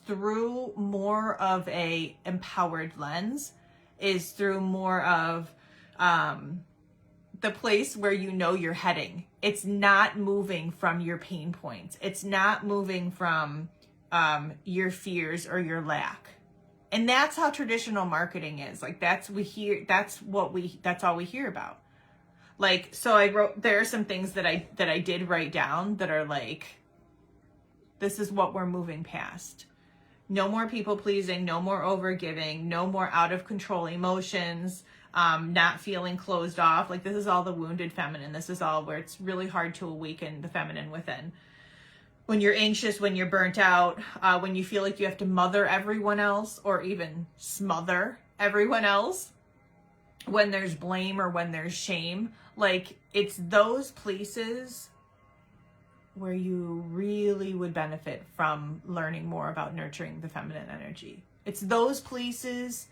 through more of a empowered lens, is through more of the place where you know you're heading. It's not moving from your pain points. It's not moving from your fears or your lack. And that's how traditional marketing is. Like that's all we hear about. Like, so there are some things that I did write down that are like, this is what we're moving past. No more people pleasing, no more overgiving, no more out of control emotions, not feeling closed off. Like this is all the wounded feminine. This is all where it's really hard to awaken the feminine within. When you're anxious, when you're burnt out, when you feel like you have to mother everyone else or even smother everyone else, when there's blame or when there's shame, like it's those places where you really would benefit from learning more about nurturing the feminine energy. It's those places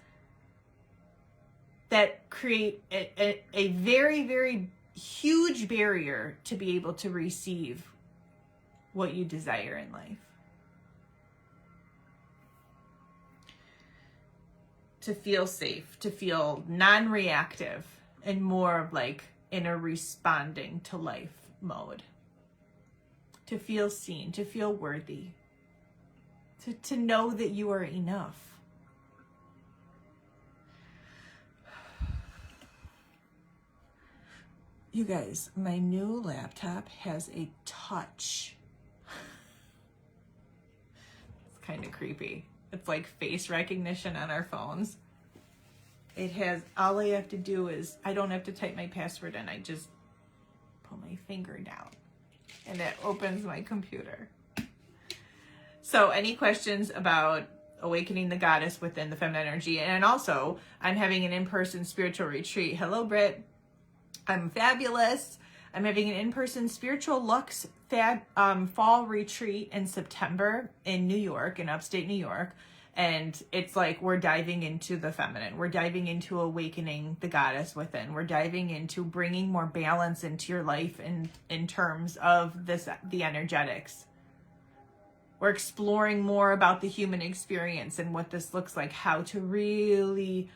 that create a very, very huge barrier to be able to receive what you desire in life. To feel safe, to feel non-reactive, and more of like in a responding to life mode. To feel seen, to feel worthy, to know that you are enough. You guys, my new laptop has a touch. It's kind of creepy. It's like face recognition on our phones. It has, all I have to do is, I don't have to type my password in. I just pull my finger down and it opens my computer. So any questions about awakening the goddess within the feminine energy? And also, I'm having an in-person spiritual retreat. Hello, Britt. I'm fabulous. I'm having an in-person spiritual Lux fall retreat in September in New York, in upstate New York. And it's like we're diving into the feminine. We're diving into awakening the goddess within. We're diving into bringing more balance into your life in terms of the energetics. We're exploring more about the human experience and what this looks like, how to really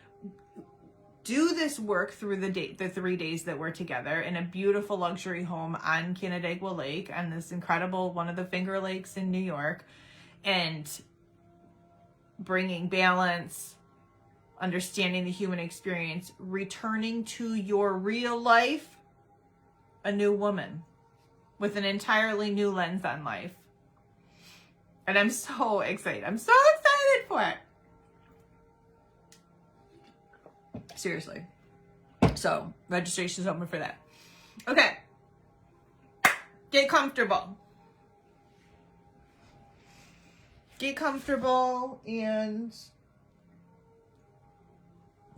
do this work through the 3 days that we're together in a beautiful luxury home on Canandaigua Lake, on this incredible, one of the Finger Lakes in New York, and bringing balance, understanding the human experience, returning to your real life, a new woman with an entirely new lens on life. And I'm so excited. I'm so excited for it. Seriously. So, registration's open for that. Okay. Get comfortable. Get comfortable and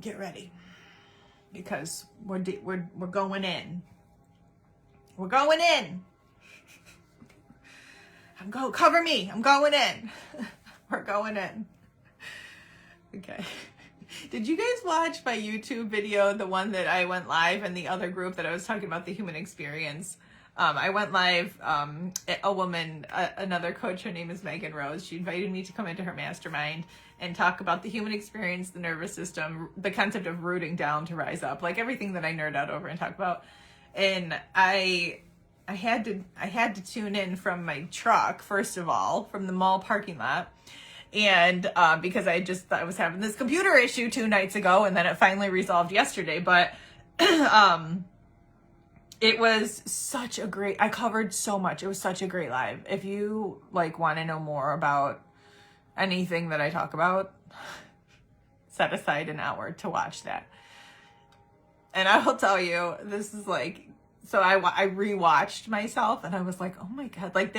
get ready. Because we're going in. We're going in. Cover me. I'm going in. We're going in. Okay. Did you guys watch my YouTube video, the one that I went live in the other group that I was talking about the human experience? I went live, a woman, another coach, her name is Megan Rose. She invited me to come into her mastermind and talk about the human experience, the nervous system, the concept of rooting down to rise up, like everything that I nerd out over and talk about. And I had to tune in from my truck, first of all, from the mall parking lot. And because I was having this computer issue 2 nights ago, and then it finally resolved yesterday. But it was such a great, I covered so much. It was such a great live. If you like want to know more about anything that I talk about, set aside an hour to watch that. And I will tell you, this is like, so I rewatched myself and I was like, oh my God, like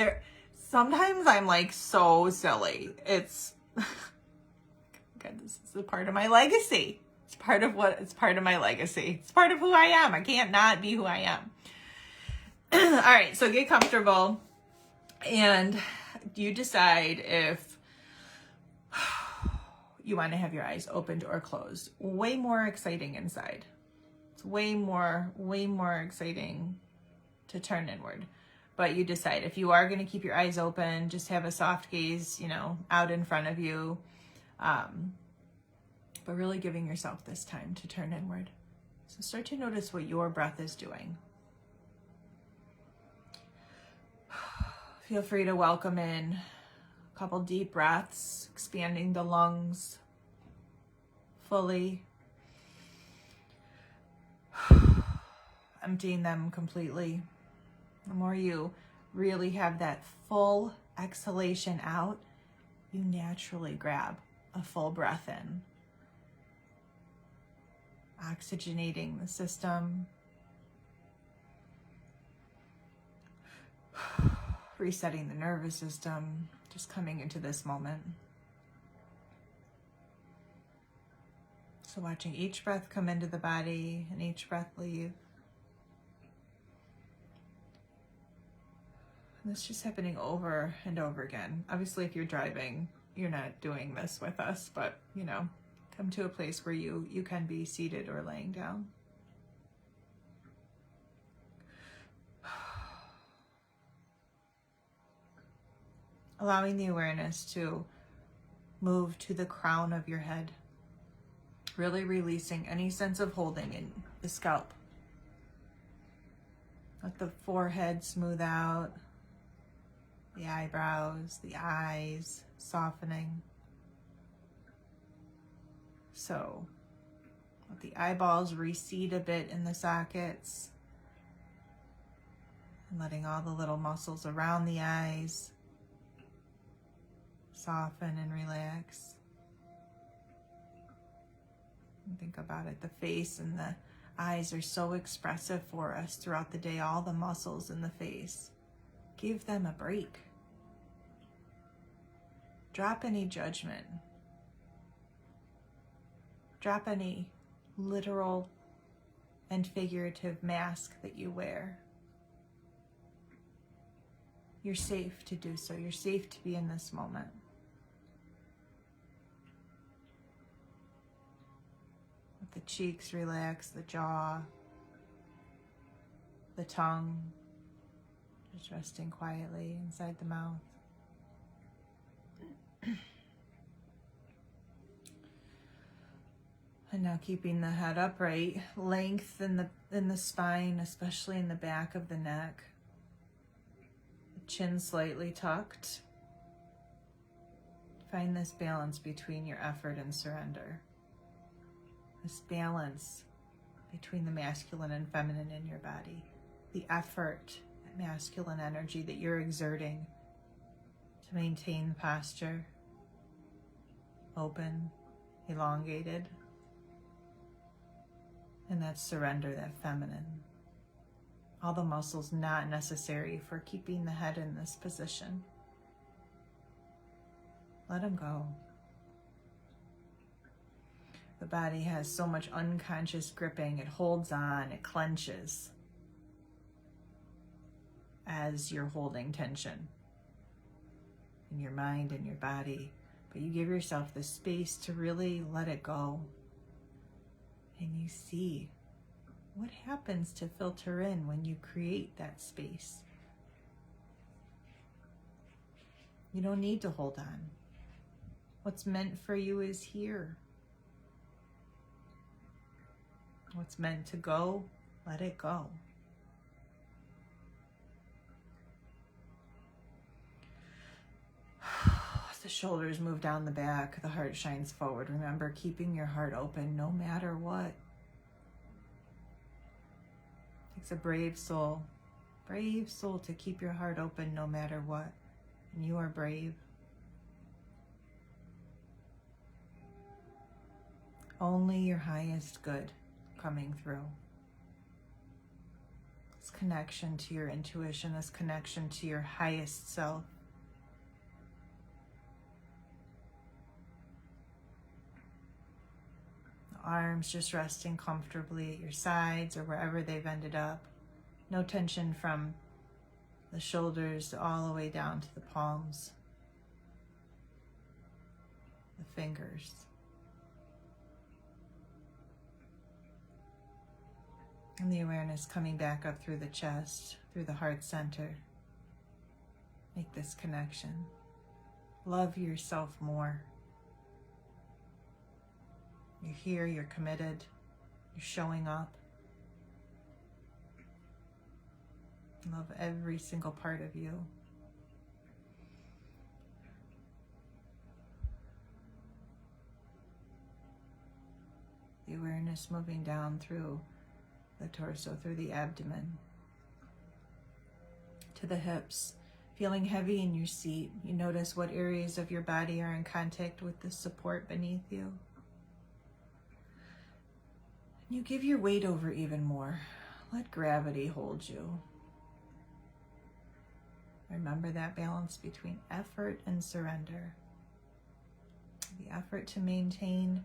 sometimes I'm like so silly. It's, God, this is a part of my legacy. It's part of my legacy. It's part of who I am. I can't not be who I am. All right. So get comfortable and you decide if you want to have your eyes opened or closed. Way more exciting inside. It's way more exciting to turn inward. But you decide if you are going to keep your eyes open, just have a soft gaze, out in front of you. But really giving yourself this time to turn inward. So start to notice what your breath is doing. Feel free to welcome in a couple deep breaths, expanding the lungs fully. Emptying them completely. The more you really have that full exhalation out, you naturally grab a full breath in. Oxygenating the system. Resetting the nervous system. Just coming into this moment. So watching each breath come into the body and each breath leave. And it's just happening over and over again. Obviously, if you're driving, you're not doing this with us, but, come to a place where you can be seated or laying down. Allowing the awareness to move to the crown of your head. Really releasing any sense of holding in the scalp. Let the forehead smooth out. The eyebrows, the eyes, softening. So, let the eyeballs recede a bit in the sockets. And letting all the little muscles around the eyes soften and relax. And think about it, the face and the eyes are so expressive for us throughout the day, all the muscles in the face. Give them a break. Drop any judgment. Drop any literal and figurative mask that you wear. You're safe to do so. You're safe to be in this moment. Let the cheeks relax, the jaw, the tongue, just resting quietly inside the mouth. And now keeping the head upright, length in the spine, especially in the back of the neck. The chin slightly tucked. Find this balance between your effort and surrender. This balance between the masculine and feminine in your body. The effort and masculine energy that you're exerting to maintain posture, open, elongated. And that surrender, that feminine. All the muscles not necessary for keeping the head in this position. Let them go. The body has so much unconscious gripping. It holds on, it clenches as you're holding tension in your mind and your body. But you give yourself the space to really let it go. And you see what happens to filter in when you create that space. You don't need to hold on. What's meant for you is here. What's meant to go, let it go. As the shoulders move down the back, the heart shines forward. Remember, keeping your heart open no matter what. It takes a brave soul to keep your heart open no matter what. And you are brave. Only your highest good coming through. This connection to your intuition, this connection to your highest self. The arms just resting comfortably at your sides or wherever they've ended up. No tension from the shoulders all the way down to the palms, the fingers. And the awareness coming back up through the chest, through the heart center. Make this connection. Love yourself more. You're here, you're committed, you're showing up. Love every single part of you. The awareness moving down through the torso, through the abdomen, to the hips, feeling heavy in your seat. You notice what areas of your body are in contact with the support beneath you. You give your weight over even more. Let gravity hold you. Remember that balance between effort and surrender. The effort to maintain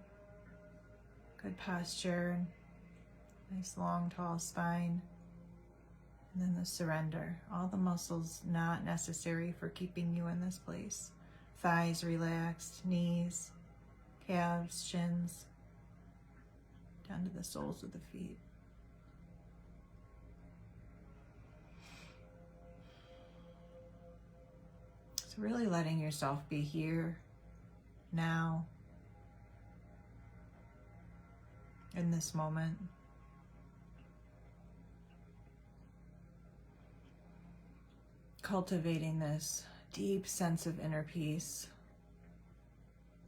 good posture, nice long tall spine, and then the surrender. All the muscles not necessary for keeping you in this place. Thighs relaxed, knees, calves, shins, down to the soles of the feet. So really letting yourself be here, now, in this moment. Cultivating this deep sense of inner peace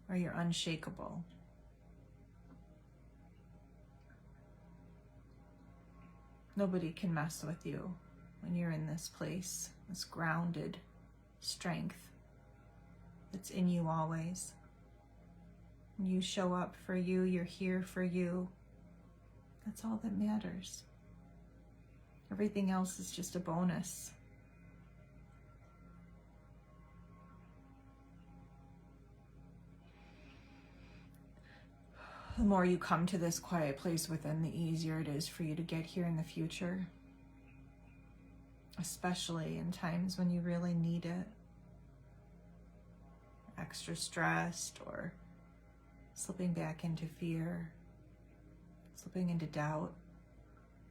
where you're unshakable. Nobody can mess with you when you're in this place, this grounded strength that's in you always. When you show up for you, you're here for you. That's all that matters. Everything else is just a bonus. The more you come to this quiet place within, the easier it is for you to get here in the future, especially in times when you really need it. Extra stressed or slipping back into fear, slipping into doubt.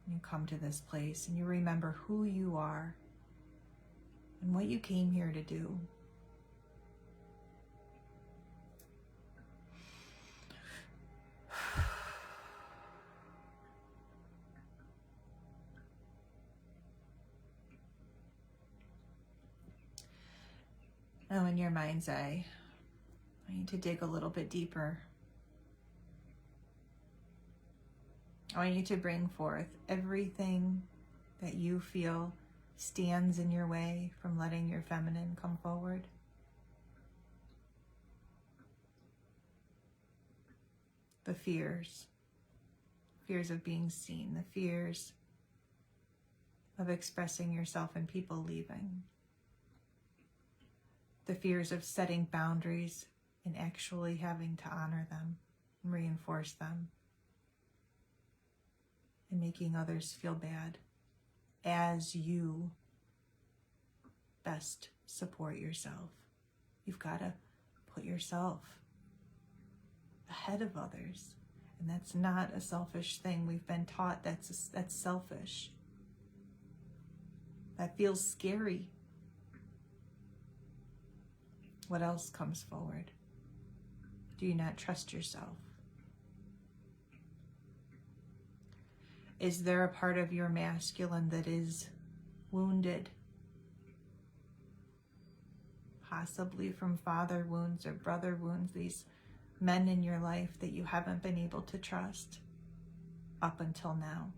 You come to this place and you remember who you are and what you came here to do. Now in your mind's eye, I want you to dig a little bit deeper. I want you to bring forth everything that you feel stands in your way from letting your feminine come forward. The fears of being seen, the fears of expressing yourself and people leaving, the fears of setting boundaries and actually having to honor them and reinforce them, and making others feel bad as you best support yourself. You've got to put yourself ahead of others, and that's not a selfish thing. We've been taught that's selfish. That feels scary. What else comes forward? Do you not trust yourself? Is there a part of your masculine that is wounded? Possibly from father wounds or brother wounds, these men in your life that you haven't been able to trust up until now.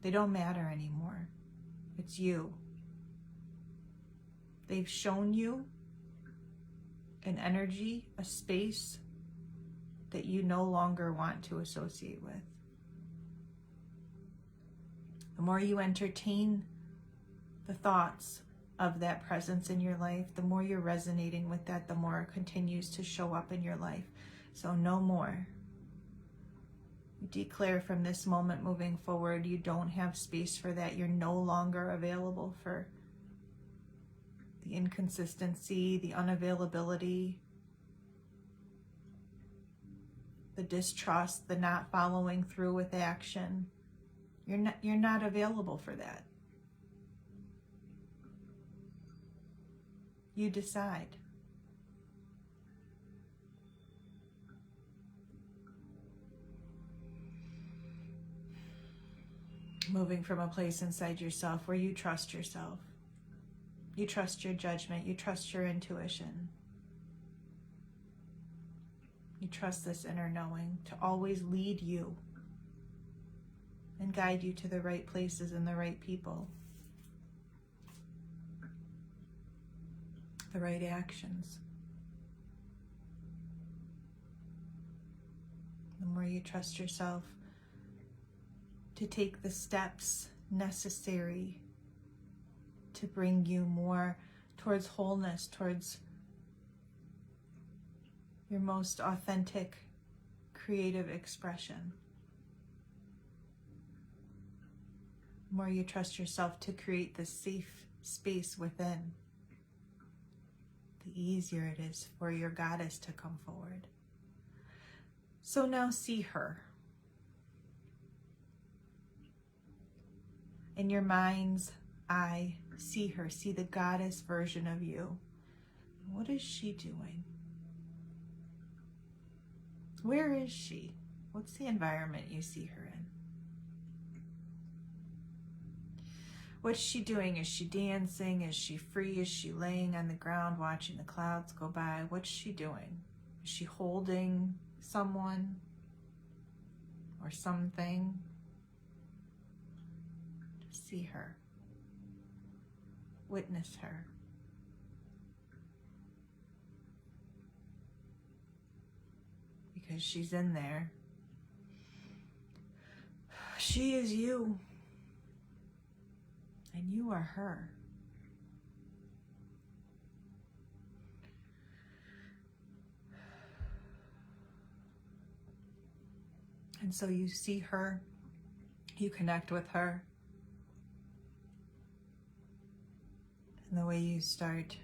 They don't matter anymore. It's you. They've shown you an energy, a space that you no longer want to associate with. The more you entertain the thoughts of that presence in your life, the more you're resonating with that, the more it continues to show up in your life. So no more. You declare from this moment moving forward, you don't have space for that. You're no longer available for the inconsistency, the unavailability. the distrust, the not following through with action. You're not available for that. You decide. Moving from a place inside yourself where you trust yourself. You trust your judgment. You trust your intuition. You trust this inner knowing to always lead you and guide you to the right places and the right people, the right actions. The more you trust yourself to take the steps necessary to bring you more towards wholeness, towards your most authentic, creative expression. The more you trust yourself to create this safe space within, the easier it is for your goddess to come forward. So now see her. In your mind's eye, see her, see the goddess version of you. What is she doing? Where is she? What's the environment you see her in? What's she doing? Is she dancing? Is she free? Is she laying on the ground watching the clouds go by? What's she doing? Is she holding someone or something? Just see her. Witness her. Because she's in there. She is you. And you are her. And so you see her, you connect with her. And the way you start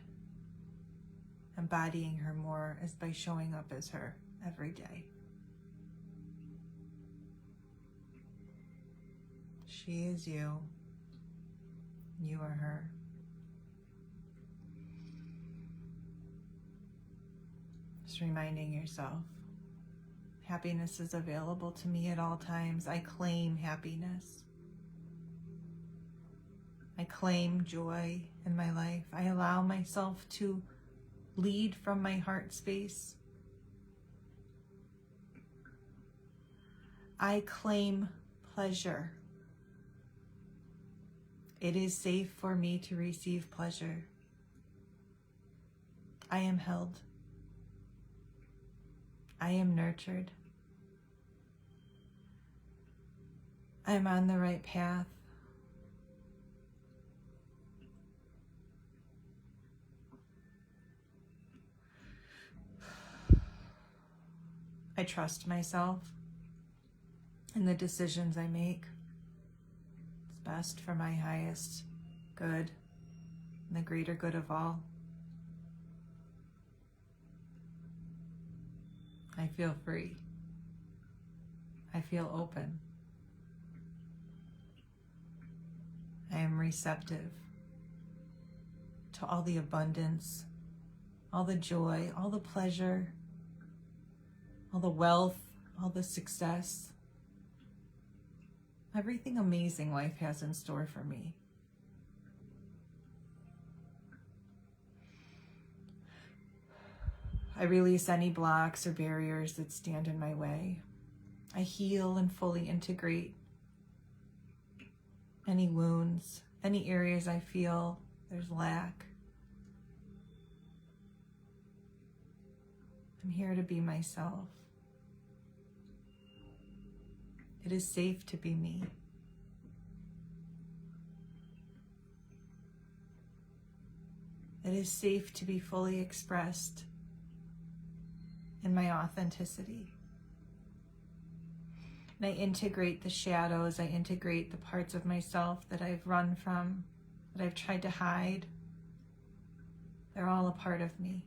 embodying her more is by showing up as her every day. She is you. You are her. Just reminding yourself, happiness is available to me at all times. I claim happiness. I claim joy in my life. I allow myself to lead from my heart space. I claim pleasure. It is safe for me to receive pleasure. I am held. I am nurtured. I am on the right path. I trust myself in the decisions I make. It's best for my highest good and the greater good of all. I feel free. I feel open. I am receptive to all the abundance, all the joy, all the pleasure, all the wealth, all the success, everything amazing life has in store for me. I release any blocks or barriers that stand in my way. I heal and fully integrate any wounds, any areas I feel there's lack. I'm here to be myself. It is safe to be me. It is safe to be fully expressed in my authenticity. And I integrate the shadows, I integrate the parts of myself that I've run from, that I've tried to hide. They're all a part of me.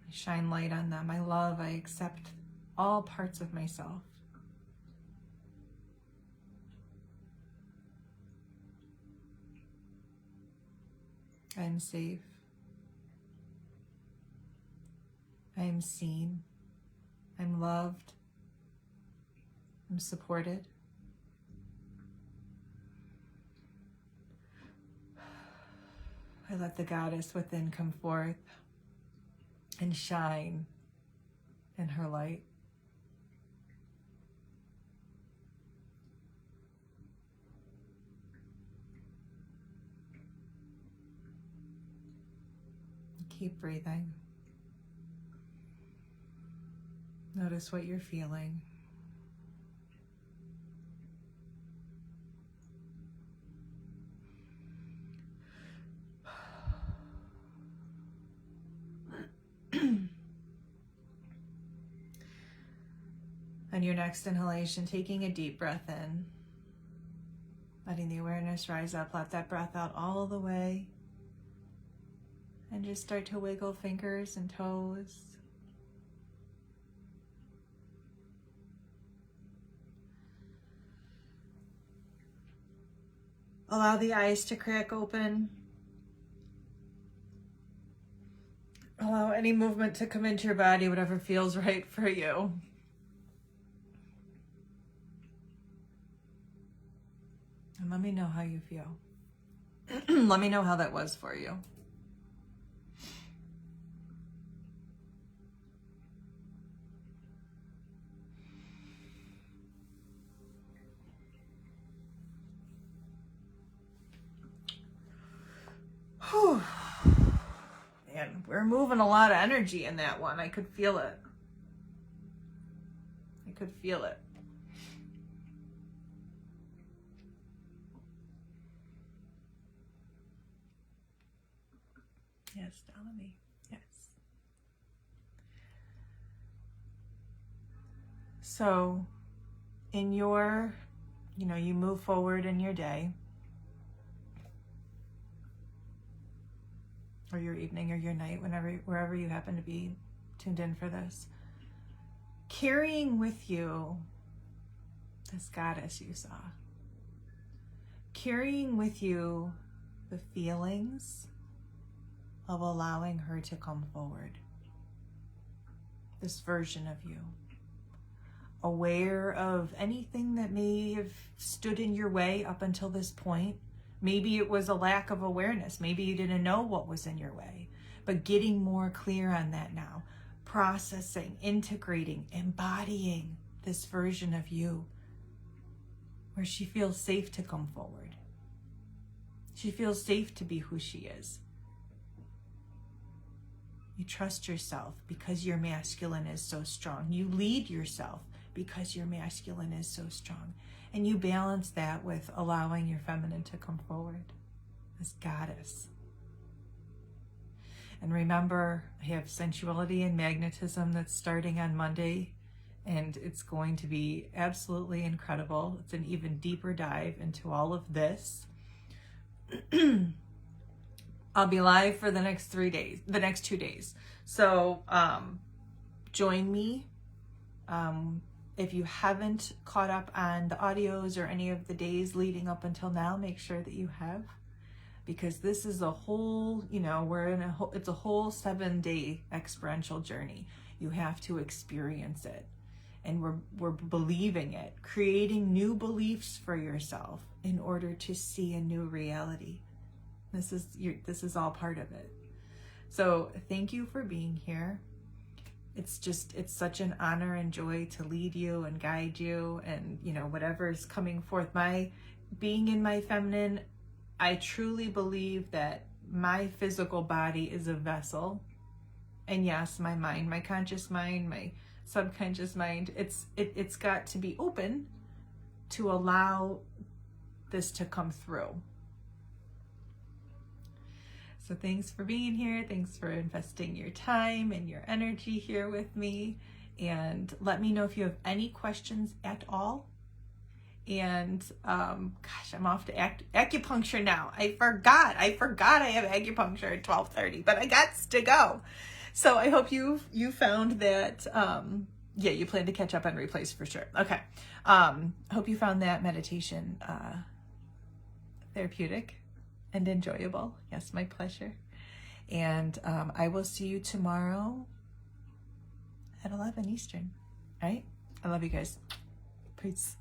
I shine light on them. I love, I accept all parts of myself. I am safe. I am seen. I'm loved. I'm supported. I let the goddess within come forth and shine in her light. Keep breathing. Notice what you're feeling. On your next inhalation, taking a deep breath in, letting the awareness rise up, let that breath out all the way, and just start to wiggle fingers and toes. Allow the eyes to crack open. Allow any movement to come into your body, whatever feels right for you. And let me know how you feel. Let me know how that was for you. Whew. Man, we're moving a lot of energy in that one. I could feel it. I could feel it. Yes, Delaney. Yes. So, in your, you move forward in your day, or your evening or your night, wherever you happen to be tuned in for this, carrying with you this goddess you saw, carrying with you the feelings of allowing her to come forward, this version of you, aware of anything that may have stood in your way up until this point. Maybe it was a lack of awareness. Maybe you didn't know what was in your way, but getting more clear on that now, processing, integrating, embodying this version of you where she feels safe to come forward. She feels safe to be who she is. You trust yourself because your masculine is so strong. You lead yourself because your masculine is so strong. And you balance that with allowing your feminine to come forward, this goddess. And remember, I have sensuality and magnetism that's starting on Monday, and it's going to be absolutely incredible. It's an even deeper dive into all of this. I'll be live for the next 2 days. So join me. If you haven't caught up on the audios or any of the days leading up until now, make sure that you have, because this is a whole, it's a whole 7-day experiential journey. You have to experience it, and we're believing it, creating new beliefs for yourself in order to see a new reality. This is all part of it. So thank you for being here. It's such an honor and joy to lead you and guide you, and whatever is coming forth. My being in my feminine, I truly believe that my physical body is a vessel, and yes, my mind, my conscious mind, my subconscious mind, it's got to be open to allow this to come through. So thanks for being here. Thanks for investing your time and your energy here with me. And let me know if you have any questions at all. And gosh, I'm off to acupuncture now. I forgot I have acupuncture at 12:30, but I got to go. So I hope you found that yeah, you plan to catch up on replays for sure. Okay. Hope you found that meditation therapeutic and enjoyable. Yes, my pleasure. And I will see you tomorrow at 11 Eastern. All right? I love you guys. Peace.